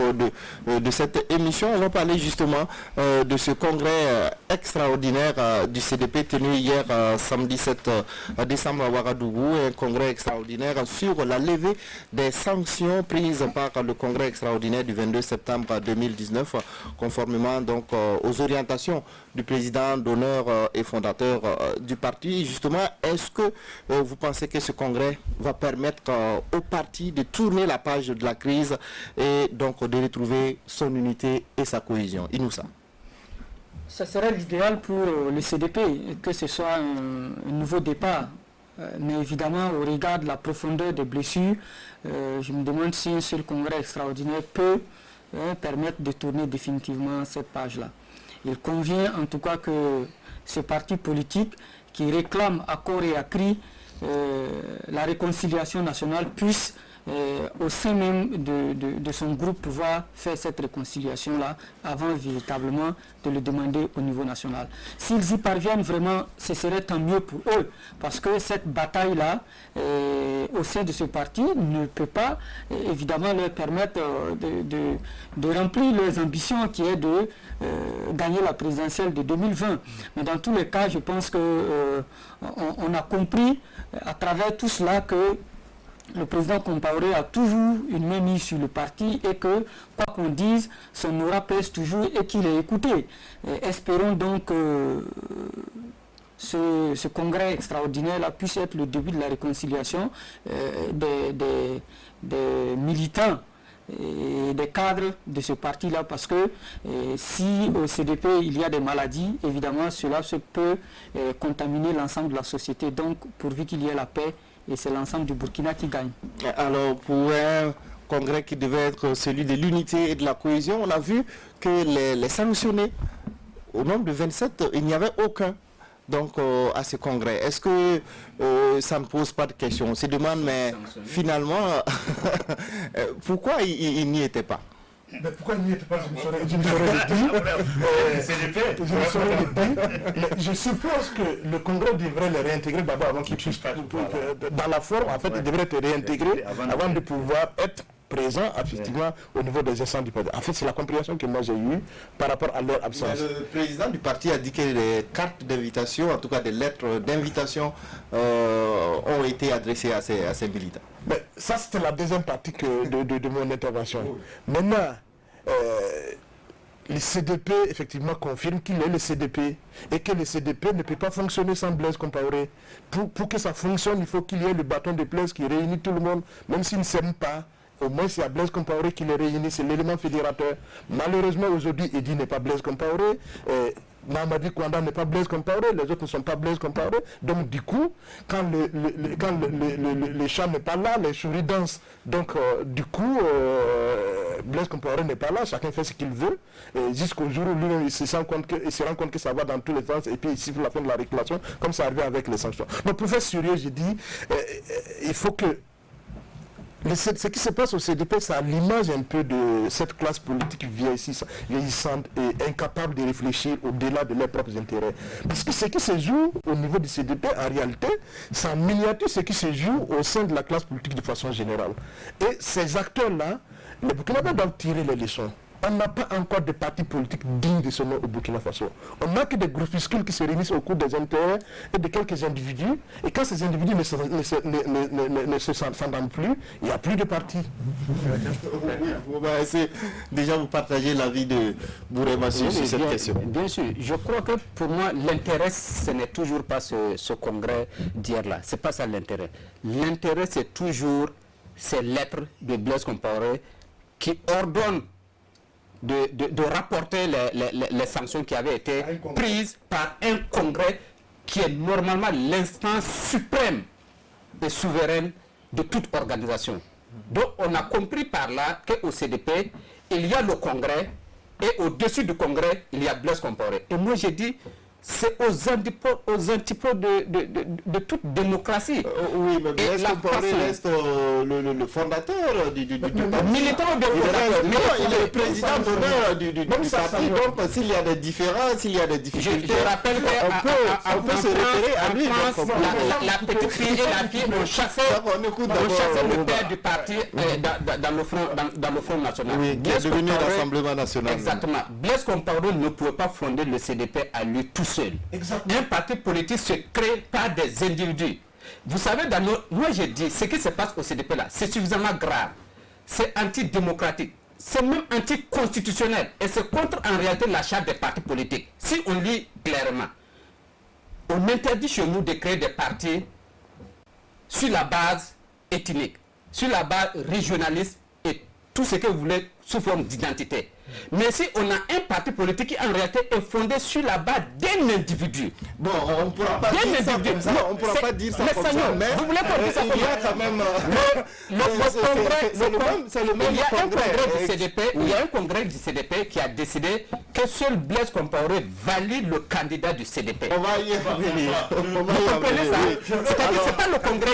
de cette émission. On va parler justement de ce congrès extraordinaire du CDP tenu hier samedi 7 décembre à Ouagadougou, un congrès extraordinaire sur la levée des sanctions prises par le congrès extraordinaire du 22 septembre 2019, conformément donc aux orientations du président d'honneur et fondateur du parti. Justement, est-ce que vous pensez que ce congrès va permettre au parti de tourner la page de la crise et donc de retrouver son unité et sa cohésion? Inoussa. Ça serait l'idéal pour le CDP, que ce soit un nouveau départ. Mais évidemment, au regard de la profondeur des blessures, je me demande si un seul congrès extraordinaire peut permettre de tourner définitivement cette page-là. Il convient en tout cas que ce parti politique qui réclame à corps et à cri la réconciliation nationale puisse au sein même de son groupe pouvoir faire cette réconciliation-là avant véritablement de le demander au niveau national. S'ils y parviennent vraiment, ce serait tant mieux pour eux, parce que cette bataille-là au sein de ce parti ne peut pas évidemment leur permettre de remplir leurs ambitions qui est de gagner la présidentielle de 2020. Mais dans tous les cas, je pense que on a compris à travers tout cela que le président Compaoré a toujours une main mise sur le parti et que, quoi qu'on dise, son aura pèse toujours et qu'il est écouté. Espérons donc que ce congrès extraordinaire-là puisse être le début de la réconciliation des militants et des cadres de ce parti-là, parce que si au CDP il y a des maladies, évidemment cela peut contaminer l'ensemble de la société. Donc pourvu qu'il y ait la paix, et c'est l'ensemble du Burkina qui gagne. Alors pour un congrès qui devait être celui de l'unité et de la cohésion, on a vu que les sanctionnés, au nombre de 27, il n'y avait aucun donc à ce congrès. Est-ce que ça ne pose pas de questions? On se demande, mais finalement, pourquoi il n'y était pas? Mais pourquoi il n'y était pas? Je ne saurais le dire. Je suppose que le Congrès devrait les réintégrer d'abord avant qu'ils puissent dans la forme. En fait, il devrait être réintégré avant de pouvoir être présent effectivement au niveau des instances du parti. En fait, c'est la compréhension que moi j'ai eue par rapport à leur absence. Mais le président du parti a dit que les cartes d'invitation, en tout cas des lettres d'invitation, ont été adressées à ces militants. Mais ça, c'était la deuxième partie de mon intervention. Oui. Maintenant, le CDP effectivement confirme qu'il est le CDP et que le CDP ne peut pas fonctionner sans Blaise Compaoré. Pour que ça fonctionne, il faut qu'il y ait le bâton de Blaise qui réunit tout le monde, même s'ils ne s'aiment pas. Au moins, c'est à Blaise Compaoré qui les réunit, c'est l'élément fédérateur. Malheureusement, aujourd'hui, Eddy n'est pas Blaise Compaoré, Mamadi Kouanda n'est pas Blaise Compaoré, les autres ne sont pas Blaise Compaoré. Donc, du coup, quand le chat n'est pas là, les souris dansent. Donc, du coup, Blaise Compaoré n'est pas là, chacun fait ce qu'il veut. Jusqu'au jour où lui-même, il se rend compte que ça va dans tous les sens, et puis il siffle la fin de la réclamation, comme ça arrive avec les sanctions. Donc, pour faire sérieux, j'ai dit, il faut que Ce qui se passe au CDP, c'est à l'image un peu de cette classe politique vieillissante et incapable de réfléchir au-delà de leurs propres intérêts. Parce que ce qui se joue au niveau du CDP, en réalité, c'est en miniature ce qui se joue au sein de la classe politique de façon générale. Et ces acteurs-là, les Burkinabés doivent tirer les leçons. On n'a pas encore de parti politique digne de ce nom au Burkina Faso. On n'a que des groupuscules qui se réunissent au cours des intérêts et de quelques individus. Et quand ces individus ne se s'entendent plus, il n'y a plus de parti. Déjà, vous partagez l'avis de Bourema sur cette question. Bien sûr. Je crois que pour moi, l'intérêt, ce n'est toujours pas ce congrès d'hier-là. Ce n'est pas ça l'intérêt. L'intérêt, c'est toujours ces lettres de Blaise Compaoré qui ordonnent de rapporter les sanctions qui avaient été prises par un congrès qui est normalement l'instance suprême et souveraine de toute organisation. Donc on a compris par là qu'au CDP, il y a le congrès et au-dessus du congrès, il y a Blaise Compaoré. Et moi j'ai dit, c'est aux antipodes de toute démocratie. Oui, mais Blaise Compaoré reste le fondateur du parti. Militant de il est le président d'honneur du parti. Donc s'il y a des différences, s'il y a des difficultés, je rappelle on peut se référer à lui. La petite fille et la fille ont chassé le père du parti dans le Front National. Oui, qui est devenu l'Assemblée nationale. Exactement. Blaise Compaoré ne pouvait pas fonder le CDP à lui tout seul. Exactement. Un parti politique se crée par des individus. Vous savez, moi j'ai dit, ce qui se passe au CDP là, c'est suffisamment grave. C'est antidémocratique. C'est même anticonstitutionnel. Et c'est contre en réalité la charte des partis politiques. Si on lit clairement, on interdit chez nous de créer des partis sur la base ethnique, sur la base régionaliste et tout ce que vous voulez sous forme d'identité. Mais si on a un parti politique qui en réalité est fondé sur la base d'un individu. Bon, on ne pourra pas dire ça comme ça. On ne pourra pas dire ça comme ça. Mais vous voulez qu'on dise ça comme ça? Il y a quand même... C'est le même congrès du CDP. Il y a un congrès du CDP qui a décidé que seul Blaise Compaoré valide le candidat du CDP. On va y revenir. Vous comprenez ça? C'est-à-dire que ce n'est pas le congrès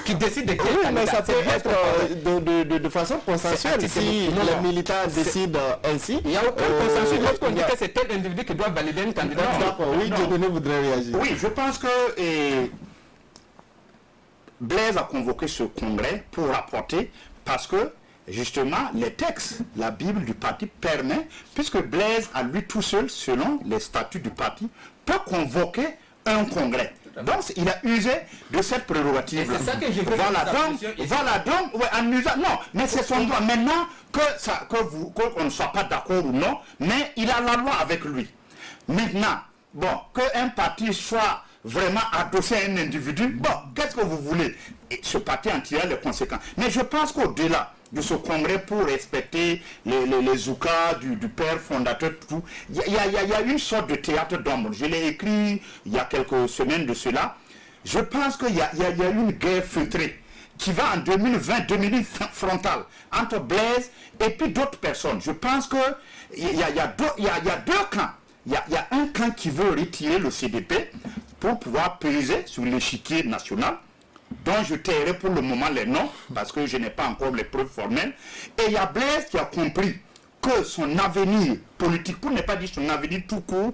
qui décide de quel candidat. Mais ça peut être de façon consensuelle si les militants décident ainsi. Il n'y a aucun consensus lorsqu'on dit que c'est tel individu qui doit valider une candidature. D'accord, oui, Dieudonné voudrait réagir. Oui, je pense que Blaise a convoqué ce congrès pour rapporter parce que justement les textes, la Bible du parti permet, puisque Blaise à lui tout seul, selon les statuts du parti, peut convoquer un congrès. Donc il a usé de cette prérogative. C'est ça que j'ai Voilà donc, ouais, en usant, non, mais c'est son droit. Maintenant qu'on ne soit pas d'accord ou non, mais il a la loi avec lui. Maintenant, bon, qu'un parti soit vraiment adossé à un individu, bon, qu'est-ce que vous voulez? Et ce parti en tire les conséquences. Mais je pense qu'au-delà de ce congrès, pour respecter les zoukas du père fondateur, tout, il y a une sorte de théâtre d'ombre. Je l'ai écrit il y a quelques semaines de cela. Je pense qu'il y a une guerre feutrée qui va en 2020 frontale entre Blaise et puis d'autres personnes. Je pense qu'il y a deux camps. Il y a un camp qui veut retirer le CDP pour pouvoir peser sur l'échiquier national, dont je tairai pour le moment les noms, parce que je n'ai pas encore les preuves formelles. Et il y a Blaise qui a compris que son avenir politique, pour ne pas dire son avenir tout court,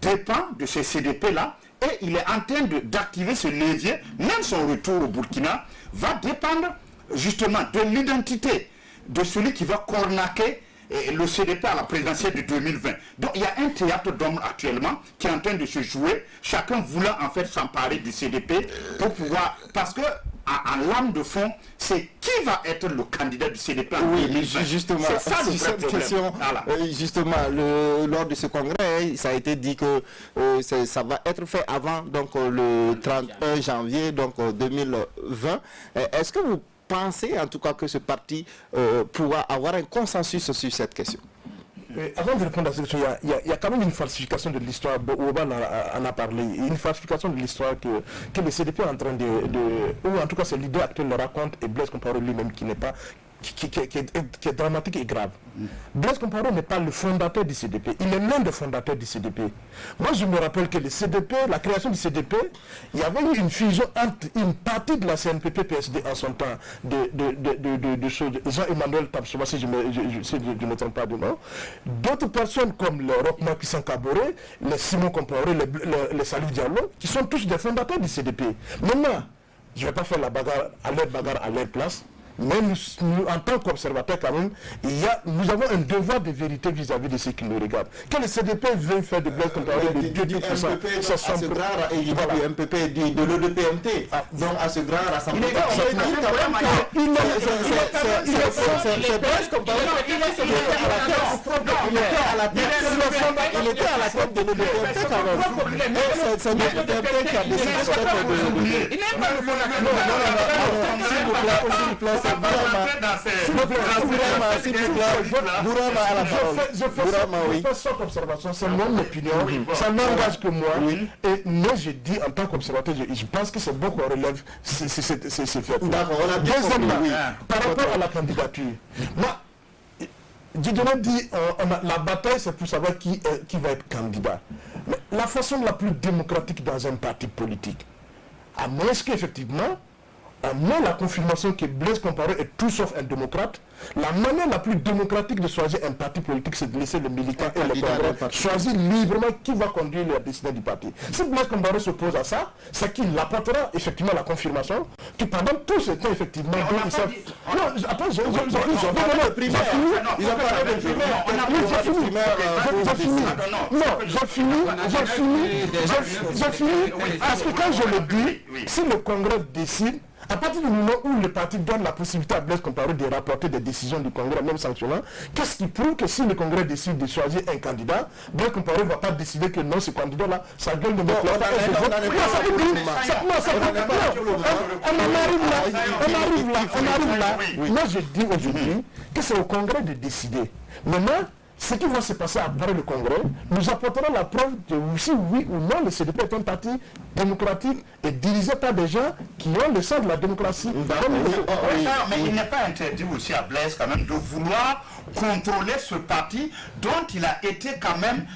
dépend de ces CDP-là. Et il est en train d'activer ce levier. Même son retour au Burkina va dépendre justement de l'identité de celui qui va cornaquer le CDP à la présidentielle de 2020. Donc il y a un théâtre d'ombre actuellement qui est en train de se jouer, chacun voulant en fait s'emparer du CDP pour pouvoir, parce que en lame de fond, c'est qui va être le candidat du CDP en 2020. Justement, c'est ça le vrai cette problème. question, Voilà. justement, lors de ce congrès, ça a été dit que ça va être fait avant donc, le 31 janvier donc, 2020. Est-ce que vous pensez en tout cas que ce parti pourra avoir un consensus sur cette question? Avant de répondre à cette question, il y a quand même une falsification de l'histoire. Oban en a parlé. Une falsification de l'histoire que le CDP est en train ou en tout cas c'est l'idée actuelle le raconte, et Blaise Compaoré lui-même qui qui est dramatique et grave. Blaise Compaoré n'est pas le fondateur du CDP, il est l'un des fondateurs du CDP. Moi je me rappelle que le CDP, la création du CDP, il y avait eu une fusion entre une partie de la CNPP-PSD en son temps, de Jean-Emmanuel Tapsoba, si je ne me trompe pas du nom, d'autres personnes comme le Rochma Kissan Kaboré, les Simon Compaoré, les Salif Diallo, qui sont tous des fondateurs du CDP. Maintenant, je ne vais pas faire la bagarre à leur place. Mais nous, en tant qu'observateurs, quand même, nous avons un devoir de vérité vis-à-vis de ceux qui nous regardent. Que le CDP veut faire de Blaise Compaoré de Dieu, à ce grand évident du MPP, de l'ODPMT, donc à ce grand rassemblement. Il était à la tête de l'ODPMT quand même. C'est l'ODPMT qui a décidé de s'il vous plaît. Je fais cette observation, c'est mon opinion, ça n'engage que moi. Et moi je dis en tant qu'observateur, je pense que c'est beaucoup à relève ces faits. Deuxièmement, par rapport à la candidature, moi, Dieudonné dit la bataille c'est pour savoir qui va être candidat. Mais la façon la plus démocratique dans un parti politique, à moins qu'effectivement on a la confirmation que Blaise Compaoré est tout sauf un démocrate, la manière la plus démocratique de choisir un parti politique, c'est de laisser le militant et le congrès choisir librement qui va conduire la décision du parti. Si Blaise Compaoré s'oppose à ça, c'est qu'il apportera effectivement la confirmation que pendant tout ce temps, effectivement, non, attends, j'ai fini, parce que quand je le dis, si le congrès décide, à partir du moment où le parti donne la possibilité à Blaise Compaoré de rapporter des décisions du Congrès, même sanctionnant, qu'est-ce qui prouve que si le Congrès décide de choisir un candidat, Blaise Compaoré ne va pas décider que non, ce candidat-là, sa gueule ne me plaît pas. On arrive là. Moi, je dis aujourd'hui que c'est au Congrès de décider. Maintenant, ce qui va se passer après le Congrès nous apportera la preuve de si oui ou non le CDP est un parti démocratique et dirigé par des gens qui ont le sang de la démocratie. Mais il n'est pas interdit aussi à Blaise quand même de vouloir contrôler ce parti dont il a été quand même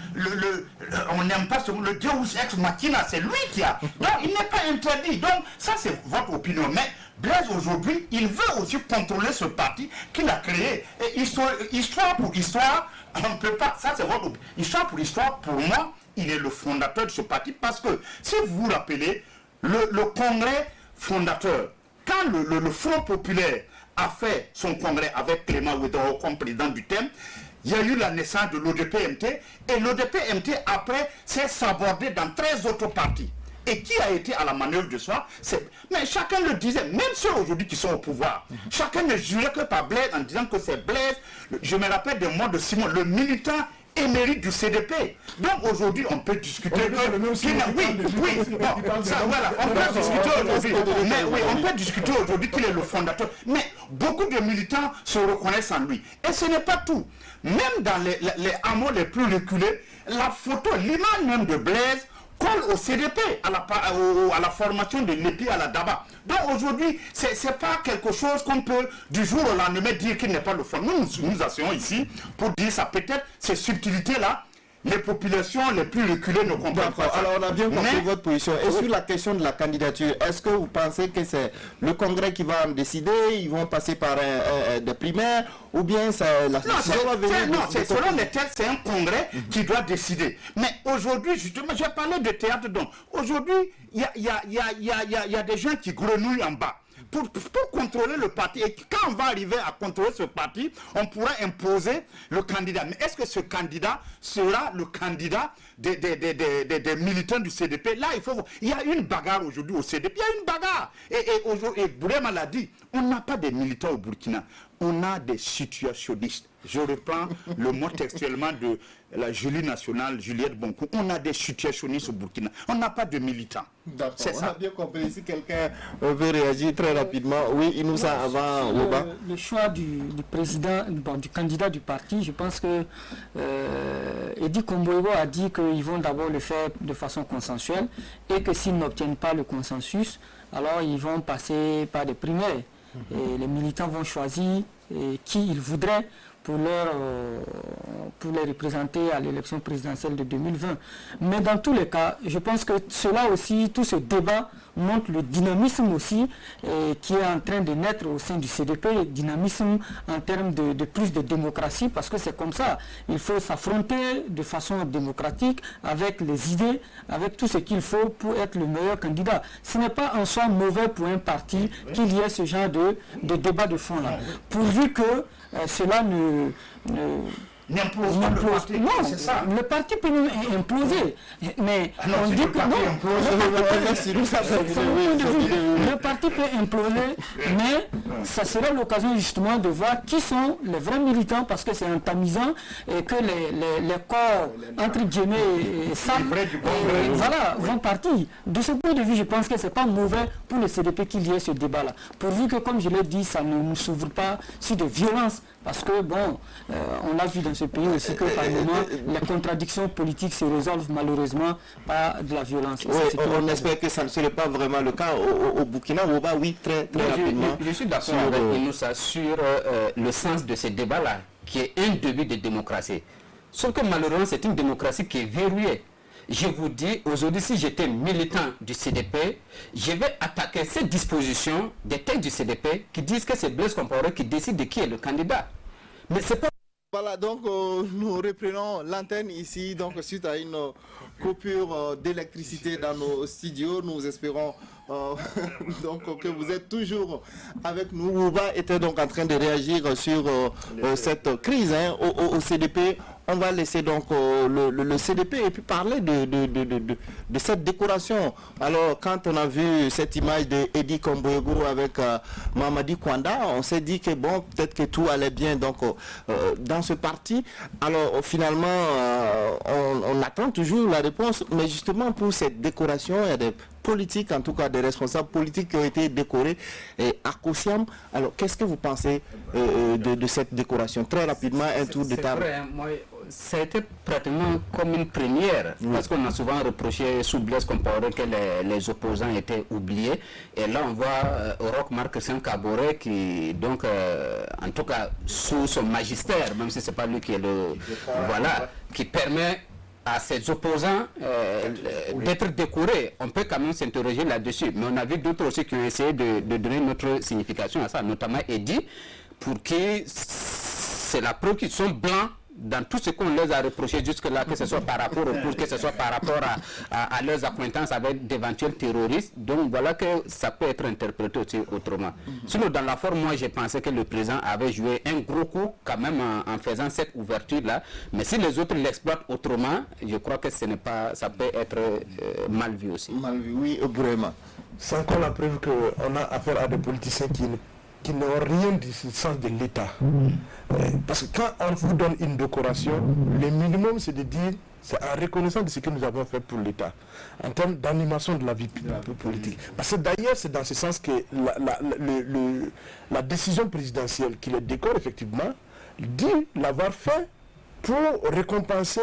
on n'aime pas le Deus ex machina, c'est lui qui a. Donc il n'est pas interdit. Donc ça c'est votre opinion. Mais Blaise aujourd'hui, il veut aussi contrôler ce parti qu'il a créé. Et histoire pour histoire, on ne peut pas. Ça c'est votre opinion. Histoire pour histoire, pour moi, il est le fondateur de ce parti parce que si vous vous rappelez, le congrès fondateur, quand le Front populaire a fait son congrès avec Clément Ouedraogo comme président du thème, il y a eu la naissance de l'ODPMT et l'ODPMT après s'est sabordé dans 13 autres partis. Et qui a été à la manœuvre de soi, mais chacun le disait, même ceux aujourd'hui qui sont au pouvoir, chacun ne jurait que par Blaise en disant que c'est Blaise. Je me rappelle des mots de Simon, le militant émérite du CDP. Donc aujourd'hui, on peut discuter. On peut discuter aujourd'hui qu'il est le fondateur. Mais beaucoup de militants se reconnaissent en lui. Et ce n'est pas tout. Même dans les hameaux les plus reculés, la photo, l'image même de Blaise colle au CDP, à la formation de l'EPI à la DABA. Donc aujourd'hui, ce n'est pas quelque chose qu'on peut du jour au lendemain dire qu'il n'est pas le fond. Nous asseyons ici pour dire ça. Peut-être ces subtilités-là, les populations les plus reculées ne comprennent pas ça. Alors on a bien compris votre position. Et sur la question de la candidature, est-ce que vous pensez que c'est le Congrès qui va en décider, ils vont passer par des primaires, ou bien la décision va venir? Non, selon les textes, c'est un Congrès qui doit décider. Mais aujourd'hui, justement, j'ai parlé de théâtre, donc aujourd'hui, il y a des gens qui grenouillent en bas. Pour contrôler le parti. Et quand on va arriver à contrôler ce parti, on pourra imposer le candidat. Mais est-ce que ce candidat sera le candidat des militants du CDP? Là, il y a une bagarre aujourd'hui au CDP. Il y a une bagarre. Et Bourema l'a dit, on n'a pas des militants au Burkina. On a des situationnistes. Je reprends le mot textuellement de la Julie nationale, Juliette Bonkou. On a des situationnistes au Burkina. On n'a pas de militants. D'accord, on a bien compris. Si quelqu'un veut réagir très rapidement, oui, il nous a avant. Le choix du président, du candidat du parti, je pense que Edi Komboigo a dit qu'ils vont d'abord le faire de façon consensuelle et que s'ils n'obtiennent pas le consensus, alors ils vont passer par des primaires. Et les militants vont choisir qui ils voudraient pour les représenter à l'élection présidentielle de 2020. Mais dans tous les cas, je pense que cela aussi, tout ce débat montre le dynamisme aussi qui est en train de naître au sein du CDP, dynamisme en termes de plus de démocratie, parce que c'est comme ça. Il faut s'affronter de façon démocratique avec les idées, avec tout ce qu'il faut pour être le meilleur candidat. Ce n'est pas en soi mauvais pour un parti qu'il y ait ce genre de débat de fond-là. Pourvu que cela n'implose pas le parti. Non, c'est ça. le parti peut même imploser. Mais on dit que non. Le parti peut imploser, mais ça sera l'occasion justement de voir qui sont les vrais militants, parce que c'est en tamisant et que les corps, entre guillemets, vont partir. De ce point de vue, je pense que ce n'est pas mauvais pour le CDP qu'il y ait ce débat-là. Pourvu que, comme je l'ai dit, ça ne nous s'ouvre pas sur de violence. Parce que, bon, on a vu dans ce pays aussi que par moment, les contradictions politiques se résolvent malheureusement par de la violence. Oui, on espère que ça ne serait pas vraiment le cas au Burkina. Oui, très rapidement. Je suis d'accord avec Inoussa sur le sens de ce débat-là, qui est un début de démocratie. Sauf que malheureusement, c'est une démocratie qui est verrouillée. Je vous dis, aujourd'hui, si j'étais militant du CDP, je vais attaquer cette disposition des textes du CDP qui disent que c'est Blaise Compaoré qui décide de qui est le candidat. Mais c'est pas... Voilà, donc nous reprenons l'antenne ici, donc suite à une coupure d'électricité dans nos studios. Nous espérons donc que vous êtes toujours avec nous. Wouba était donc en train de réagir sur cette crise au CDP. On va laisser donc le CDP et puis parler de cette décoration. Alors, quand on a vu cette image de Eddy Komboego avec Mamadi Kwanda, on s'est dit que bon, peut-être que tout allait bien donc dans ce parti. Alors, finalement, on attend toujours la réponse. Mais justement, pour cette décoration, il y a des politiques, en tout cas des responsables politiques qui ont été décorés à Kosiam. Alors, qu'est-ce que vous pensez de cette décoration? Très rapidement, un tour de table. Vrai, moi, ça a été pratiquement comme une première, parce qu'on a souvent reproché sous Blaise Compaoré que les opposants étaient oubliés. Et là, on voit Roch Marc Christian Kaboré qui, donc, en tout cas, sous son magistère, même si ce n'est pas lui qui est le... Voilà, qui permet à ses opposants d'être décorés. On peut quand même s'interroger là-dessus, mais on a vu d'autres aussi qui ont essayé de donner notre signification à ça, notamment Eddy, pour qui c'est la preuve qu'ils sont blancs dans tout ce qu'on leur a reproché jusque-là, que ce soit par rapport au cours, que ce soit par rapport à leurs acquaintances avec d'éventuels terroristes. Donc voilà que ça peut être interprété aussi autrement. Sinon, dans la forme, moi j'ai pensé que le président avait joué un gros coup quand même en faisant cette ouverture-là. Mais si les autres l'exploitent autrement, je crois que ce n'est pas, ça peut être mal vu aussi. Mal vu, oui, vraiment. C'est encore la preuve qu'on a affaire à des politiciens qui n'ont rien du sens de l'État. Parce que quand on vous donne une décoration, le minimum c'est de dire, c'est en reconnaissance de ce que nous avons fait pour l'État, en termes d'animation de la vie politique. Parce que d'ailleurs, c'est dans ce sens que la décision présidentielle qui le décore effectivement, dit l'avoir fait pour récompenser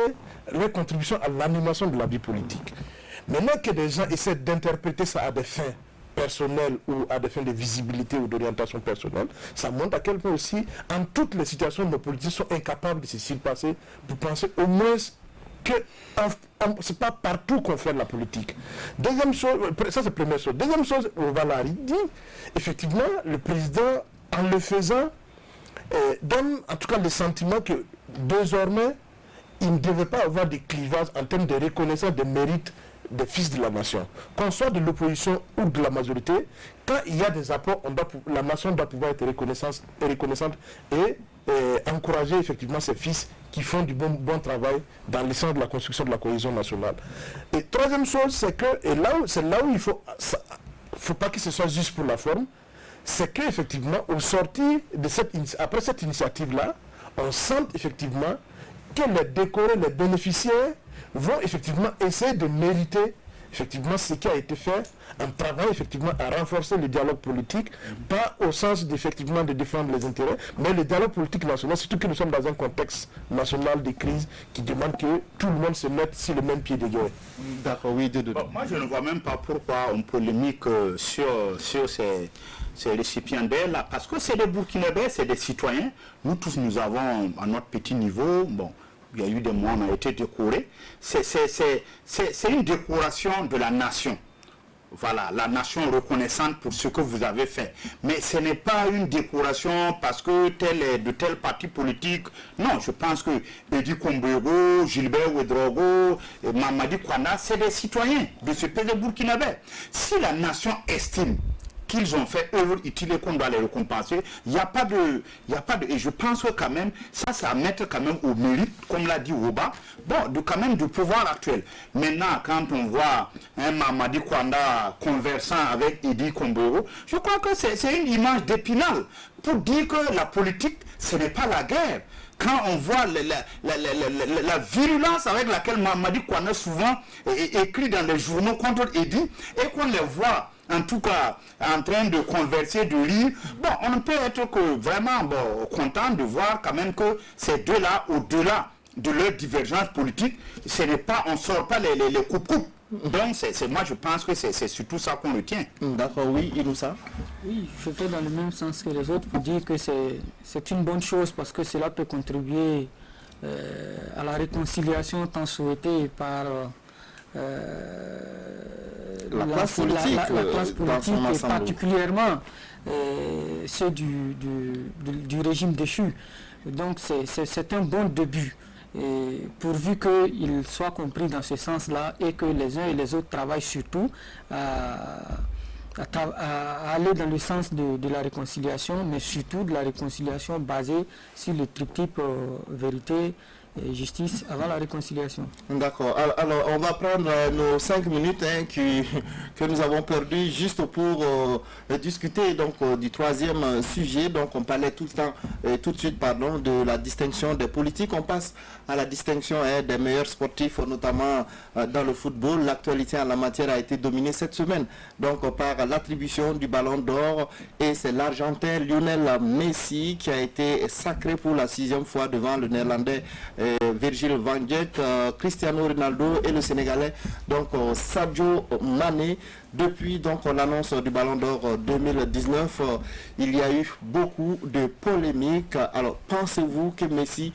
leur contribution à l'animation de la vie politique. Maintenant que des gens essaient d'interpréter ça à des fins personnelles ou à des fins de visibilité ou d'orientation personnelle, ça montre à quel point aussi, en toutes les situations, nos politiciens sont incapables de se surpasser pour penser au moins que c'est pas partout qu'on fait de la politique. Deuxième chose, ça c'est la première chose. Deuxième chose, Valari dit, effectivement, le président, en le faisant, donne en tout cas le sentiment que désormais, il ne devait pas avoir de clivage en termes de reconnaissance des mérites des fils de la nation. Qu'on soit de l'opposition ou de la majorité, quand il y a des apports, la nation doit pouvoir être reconnaissante et encourager effectivement ses fils qui font du bon travail dans le sens de la construction de la cohésion nationale. Et troisième chose, c'est que, c'est là où il faut pas que ce soit juste pour la forme, c'est qu'effectivement, au sortir de après cette initiative-là, on sent effectivement que les décorés, les bénéficiaires vont effectivement essayer de mériter effectivement ce qui a été fait, un travail effectivement à renforcer le dialogue politique, pas au sens d'effectivement de défendre les intérêts, mais le dialogue politique national, surtout que nous sommes dans un contexte national de crise qui demande que tout le monde se mette sur le même pied d'égalité. D'accord, oui, moi je ne vois même pas pourquoi on polémique sur ces récipiendaires là, parce que c'est des Burkinabés, c'est des citoyens. Nous tous nous avons à notre petit niveau, bon, il y a eu des mois, on a été décorés. C'est une décoration de la nation. Voilà, la nation reconnaissante pour ce que vous avez fait. Mais ce n'est pas une décoration parce que tel est de tel parti politique. Non, je pense que Edi Kombego, Gilbert Ouedraogo, Mamadi Kouana, c'est des citoyens de ce pays burkinabé. Si la nation estime qu'ils ont fait œuvre utile et qu'on doit les récompenser, il n'y a pas de... Et je pense que quand même, ça à mettre quand même au mérite, comme l'a dit Oba, bon, quand même du pouvoir actuel. Maintenant, quand on voit un Mamadi Kouanda conversant avec Edi Kombero, je crois que c'est une image d'Épinal pour dire que la politique, ce n'est pas la guerre. Quand on voit la virulence avec laquelle Mamadi Kouanda souvent écrit dans les journaux contre Edi, et qu'on les voit en tout cas en train de converser, de lire, bon, on ne peut être que vraiment content de voir quand même que ces deux-là, au-delà de leur divergence politique, ce n'est pas, on ne sort pas les coupes-coupes. Donc, moi je pense que c'est surtout ça qu'on retient. D'accord, oui, Inoussa. Oui, je vais dans le même sens que les autres pour dire que c'est une bonne chose parce que cela peut contribuer à la réconciliation tant souhaitée par la classe politique et particulièrement ceux du régime déchu. Donc c'est un bon début. Et pourvu qu'il soit compris dans ce sens-là et que les uns et les autres travaillent surtout à aller dans le sens de la réconciliation, mais surtout de la réconciliation basée sur le triptyque vérité et justice avant la réconciliation. D'accord. Alors, on va prendre nos 5 minutes que nous avons perdues juste pour discuter donc du troisième sujet. Donc, on parlait tout de suite de la distinction des politiques. On passe à la distinction des meilleurs sportifs, notamment dans le football. L'actualité en la matière a été dominée cette semaine donc par l'attribution du Ballon d'Or, et c'est l'Argentin Lionel Messi qui a été sacré pour la 6e fois devant le Néerlandais Virgil van Dijk, Cristiano Ronaldo et le Sénégalais donc Sadio Mané. Depuis donc l'annonce du Ballon d'Or 2019, il y a eu beaucoup de polémiques. Alors pensez-vous que Messi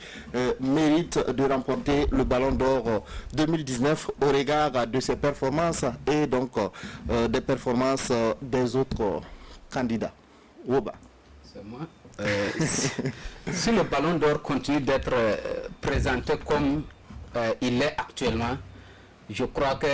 mérite de remporter le Ballon d'Or 2019 au regard de ses performances et donc des performances des autres candidats? Oba. C'est moi. Si le Ballon d'Or continue d'être présenté comme il est actuellement, je crois que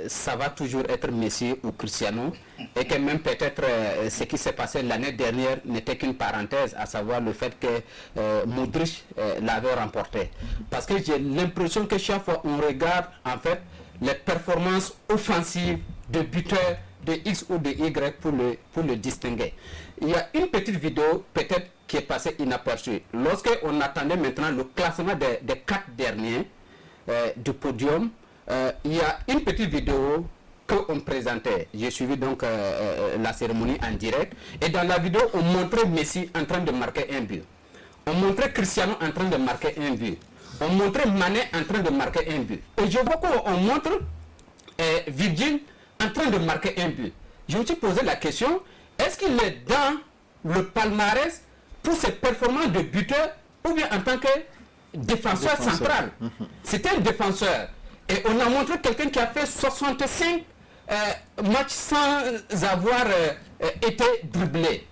ça va toujours être Messi ou Cristiano, et que même peut-être ce qui s'est passé l'année dernière n'était qu'une parenthèse, à savoir le fait que Modric l'avait remporté. Parce que j'ai l'impression que chaque fois on regarde en fait les performances offensives de buteurs de X ou de Y pour le distinguer. Il y a une petite vidéo peut-être qui est passée inaperçue. Lorsqu'on attendait maintenant le classement des 4 derniers du podium, il y a une petite vidéo qu'on présentait. J'ai suivi donc la cérémonie en direct, et dans la vidéo on montrait Messi en train de marquer un but, on montrait Cristiano en train de marquer un but, on montrait Mané en train de marquer un but, et je vois qu'on montre Virgil en train de marquer un but. Je me suis posé la question, est-ce qu'il est dans le palmarès pour ses performances de buteur ou bien en tant que défenseur central? C'était un défenseur. Et on a montré quelqu'un qui a fait 65 matchs sans avoir été dribblé.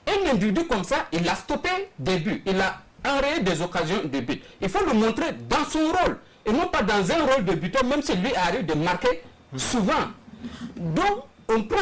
Un individu comme ça, il a stoppé des buts, il a enrayé des occasions de but. Il faut le montrer dans son rôle et non pas dans un rôle de buteur, même si lui arrive de marquer souvent. Donc, on prend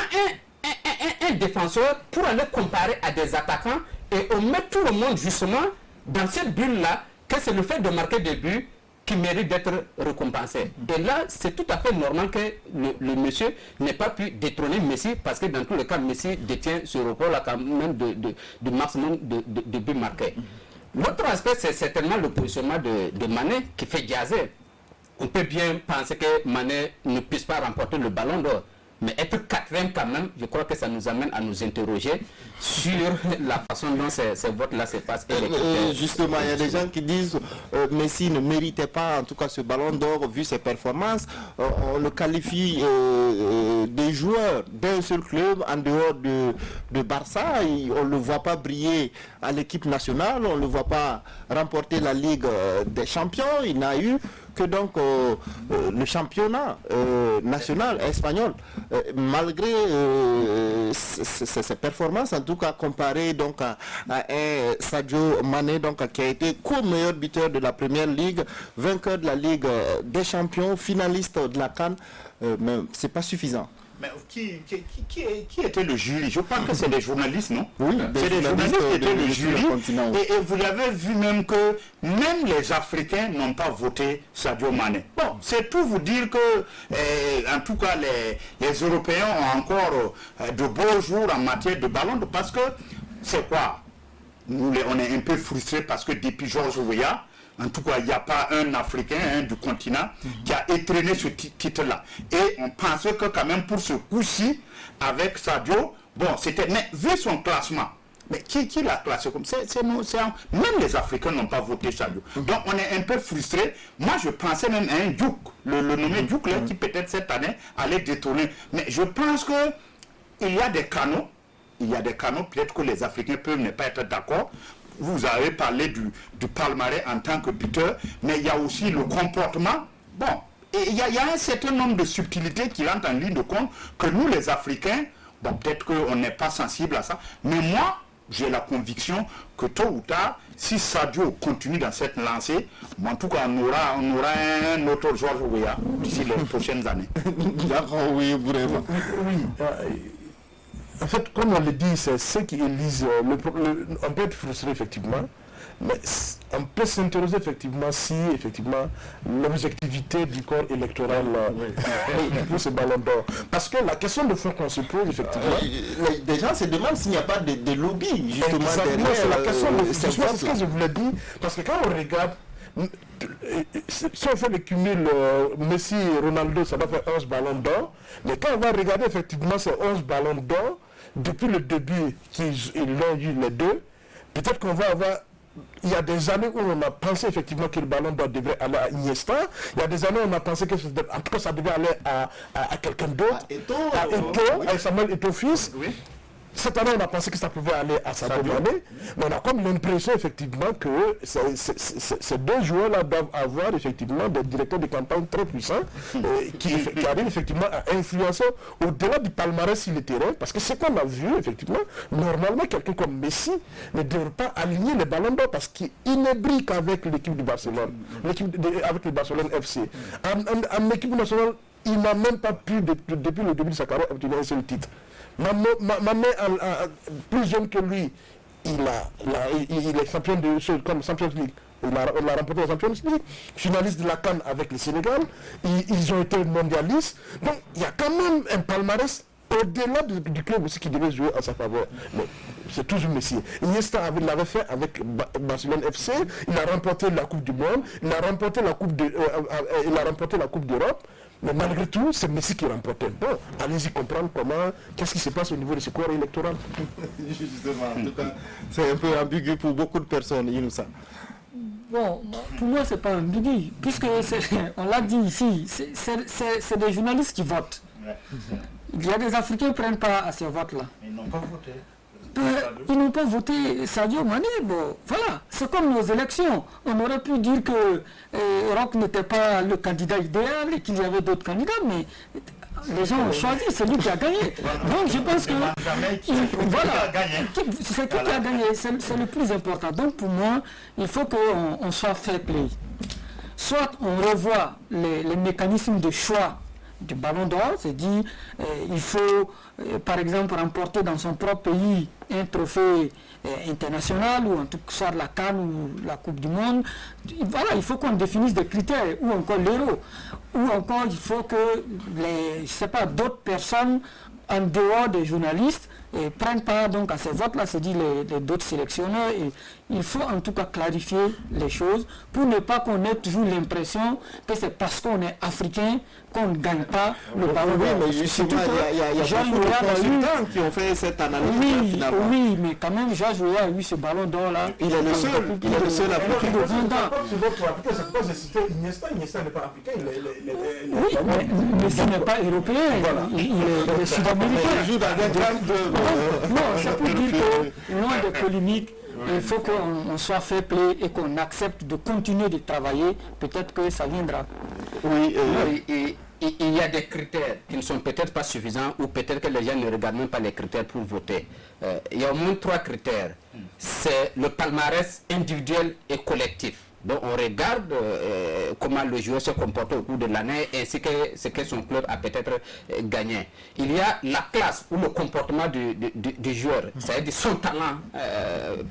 un défenseur pour aller comparer à des attaquants, et on met tout le monde justement dans cette bulle-là, que c'est le fait de marquer des buts qui mérite d'être récompensé. Et là, c'est tout à fait normal que le monsieur n'ait pas pu détrôner Messi, parce que dans tous les cas, Messi détient ce record-là quand même de maximum de buts marqués. L'autre aspect, c'est certainement le positionnement de Mané qui fait jaser. on peut bien penser que Mané ne puisse pas remporter le ballon d'or. Mais être quatrième quand même, je crois que ça nous amène à nous interroger sur la façon dont ces votes-là se passent. Justement, il y a des gens qui disent Messi ne méritait pas en tout cas ce ballon d'or vu ses performances. On le qualifie des joueurs d'un seul club en dehors de Barça. On ne le voit pas briller à l'équipe nationale, on ne le voit pas remporter la Ligue des Champions. Il n'a eu que donc le championnat national espagnol, malgré ses performances, en tout cas comparé donc à un Sadio Mané donc qui a été co-meilleur buteur de la Première Ligue, vainqueur de la Ligue des Champions, finaliste de la CAN, mais c'est pas suffisant. Mais qui était le jury? Je pense que c'est des journalistes, non? Oui, c'est des journalistes qui étaient le jury. Et vous avez vu même que même les Africains n'ont pas voté Sadio Mané. Bon, c'est pour vous dire que, en tout cas, les Européens ont encore de beaux jours en matière de ballon, parce que c'est quoi? Nous, on est un peu frustrés parce que depuis Georges Weah, en tout cas, il n'y a pas un Africain du continent qui a étraîné ce titre-là. Et on pensait que quand même pour ce coup-ci, avec Sadio, bon, c'était... Mais vu son classement, mais qui l'a classé comme ça? Même les Africains n'ont pas voté Sadio. Donc on est un peu frustrés. Moi, je pensais même à un Diouk, le nommé Diouk, là, qui peut-être cette année allait détourner. Mais je pense qu'il y a des canaux. Il y a des canaux, peut-être que les Africains peuvent ne pas être d'accord. Vous avez parlé du palmarès en tant que buteur, mais il y a aussi le comportement. Bon, et il y a un certain nombre de subtilités qui rentrent en ligne de compte que nous, les Africains, bon, peut-être qu'on n'est pas sensible à ça, mais moi, j'ai la conviction que tôt ou tard, si Sadio continue dans cette lancée, bon, en tout cas, on aura un autre Georges Weah d'ici les prochaines années. D'accord, oui, vraiment. Oui. En fait, comme on le dit, c'est ceux qui élisent. On peut être frustré, effectivement, mais on peut s'interroger, effectivement, si, effectivement, l'objectivité du corps électoral pour ce ballon d'or. Parce que la question de fond qu'on se pose, effectivement... des gens se demandent s'il n'y a pas de lobby, justement, exactement, c'est la question de c'est ce que je voulais dire. Parce que quand on regarde, si on fait le cumul Messi et Ronaldo, ça va faire 11 ballons d'or. Mais quand on va regarder effectivement ces 11 ballons d'or, depuis le début qu'ils l'ont eu les deux, peut-être qu'on va avoir... Il y a des années où on a pensé effectivement que le ballon d'or devrait aller à Iniesta. Il y a des années où on a pensé que en tout cas ça devait aller à quelqu'un d'autre. À Eto'o, à Samuel Eto'o fils. Oui. Cette année, on a pensé que ça pouvait aller à Sadio Mané, mais on a comme l'impression effectivement que ces deux joueurs-là doivent avoir effectivement des directeurs de campagne très puissants qui arrivent effectivement à influencer au-delà du palmarès sur le terrain, parce que ce qu'on a vu effectivement, normalement quelqu'un comme Messi ne devrait pas aligner les ballons d'or parce qu'il ne brille qu'avec l'équipe du Barcelone, avec le Barcelone FC. En équipe nationale, il n'a même pas pu, depuis le début de sa carrière, obtenir un seul titre. Mané, plus jeune que lui, il est champion de choses comme Champions League. Il a remporté la Champions League, finaliste de la CAN avec le Sénégal. Ils ont été mondialistes. Donc il y a quand même un palmarès au-delà du club aussi qui devait jouer à sa faveur. Mais c'est toujours Messi. Iniesta l'avait fait avec Barcelone FC. Il a remporté la Coupe du Monde. Il a remporté la Coupe d'Europe. Mais malgré tout, c'est Messi qui remportait. Bon, allez-y comprendre qu'est-ce qui se passe au niveau de ce corps électoral. Justement, en tout cas, c'est un peu ambigu pour beaucoup de personnes, Inoussa. Bon, pour moi, c'est pas ambigu, puisque on l'a dit ici, c'est des journalistes qui votent. Il y a des Africains qui ne prennent pas à ces votes-là. Ils n'ont pas voté. Ils n'ont pas voté Sadio Mané. Bon, voilà, c'est comme nos élections. On aurait pu dire que Roch n'était pas le candidat idéal et qu'il y avait d'autres candidats, mais les gens ont choisi, c'est lui qui a gagné. Donc je pense que c'est qui a gagné, c'est le plus important. Donc pour moi, il faut qu'on soit fair play. Soit on revoit les mécanismes de choix du ballon d'or, c'est dit il faut par exemple remporter dans son propre pays un trophée international ou en tout cas la CAN ou la Coupe du Monde. Voilà, il faut qu'on définisse des critères, ou encore l'euro, ou encore il faut que d'autres personnes en dehors des journalistes prennent part donc à ces votes-là, c'est dit les d'autres sélectionneurs. Et il faut en tout cas clarifier les choses pour ne pas qu'on ait toujours l'impression que c'est parce qu'on est africain qu'on ne gagne pas le ballon d'or. Mais justement, il y a beaucoup de consultants qui ont fait cette analyse. Oui, mais quand même, Georges Weah a eu ce ballon d'or-là. Il est le seul. Il est le seul africain. C'est votre africain, c'est pourquoi j'ai cité Iniesta. Iniesta n'est pas africain. Oui, mais ce n'est pas européen. Il est sud-américain. Il joue dans un camp de... Non, c'est pour dire que, loin des polémiques, il faut qu'on soit fair play et qu'on accepte de continuer de travailler. Peut-être que ça viendra. Oui, il y a des critères qui ne sont peut-être pas suffisants ou peut-être que les gens ne regardent même pas les critères pour voter. Il y a au moins 3 critères. C'est le palmarès individuel et collectif. Donc on regarde comment le joueur se comporte au cours de l'année ainsi que ce que son club a peut-être gagné. Il y a la classe ou le comportement du joueur, c'est-à-dire son talent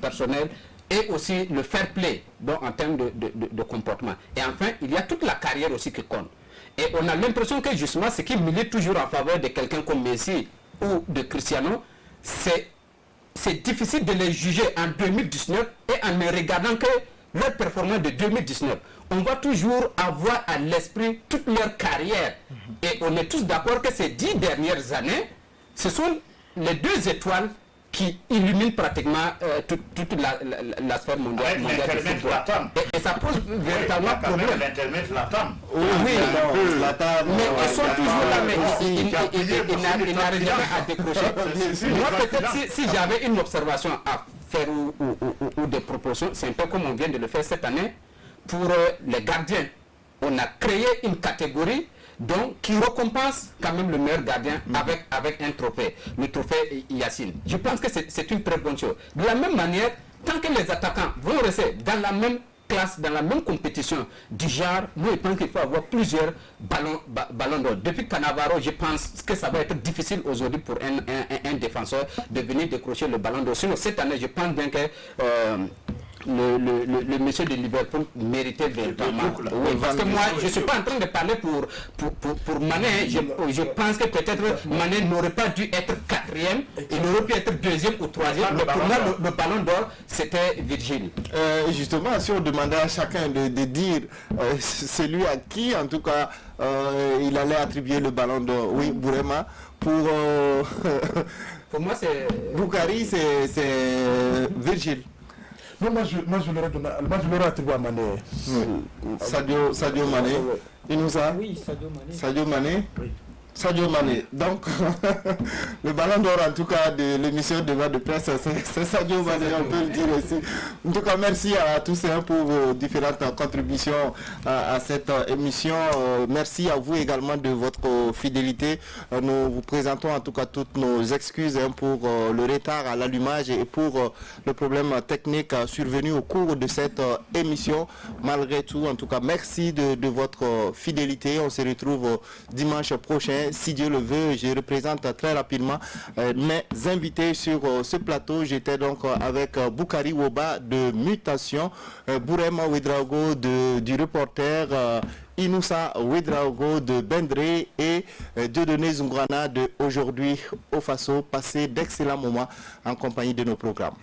personnel et aussi le fair play donc en termes de comportement. Et enfin, il y a toute la carrière aussi qui compte. Et on a l'impression que justement ce qui milite toujours en faveur de quelqu'un comme Messi ou de Cristiano, c'est difficile de les juger en 2019 et en ne regardant que leur performance de 2019. On va toujours avoir à l'esprit toute leur carrière. Et on est tous d'accord que ces 10 dernières années, ce sont les 2 étoiles qui illuminent pratiquement toute la sphère mondiale. Et ça pose véritablement problème. Oui, mais ils sont toujours là, mais ils n'arrivent jamais à décrocher. Moi, peut-être si j'avais une observation à faire ou des propositions, c'est un peu comme on vient de le faire cette année pour les gardiens. On a créé une catégorie donc qui récompense quand même le meilleur gardien avec un trophée, le trophée Yacine. Je pense que c'est une très bonne chose. De la même manière, tant que les attaquants vont rester dans la même classe, dans la même compétition du genre, moi je pense qu'il faut avoir plusieurs ballons d'or. Depuis Cannavaro, je pense que ça va être difficile aujourd'hui pour un défenseur de venir décrocher le ballon d'or. Sinon cette année, je pense bien que le monsieur de Liverpool méritait véritablement. Oui, parce que moi, je ne suis pas en train de parler pour Mané. Je pense que peut-être Mané n'aurait pas dû être 4e, il aurait pu être 2e ou 3e. Mais pour moi, le ballon d'or, c'était Virgile. Justement, si on demandait à chacun de dire celui à qui, en tout cas, il allait attribuer le ballon d'or. Oui, Bourema. Pour moi, c'est... Boukari, c'est Virgile. Non, moi je l'aurais attribué à Mané. Sadio Mané. Inoussa. Oui, Sadio Mané. Sadio Mané. Oui. Sadio Mané. Donc, le ballon d'or en tout cas de l'émission Débat de presse, c'est Sadio Mané, on peut le dire aussi. En tout cas, merci à tous pour vos différentes contributions à cette émission. Merci à vous également de votre fidélité. Nous vous présentons en tout cas toutes nos excuses pour le retard à l'allumage et pour le problème technique survenu au cours de cette émission. Malgré tout, en tout cas, merci de votre fidélité. On se retrouve dimanche prochain. Si Dieu le veut. Je représente très rapidement mes invités sur ce plateau. J'étais donc avec Boukari Woba de Mutation, Bourema Ouedraogo du reporter, Inoussa Ouedraogo de Bendré et Dieudonné Zungwana de Aujourd'hui au Faso. Passez d'excellents moments en compagnie de nos programmes.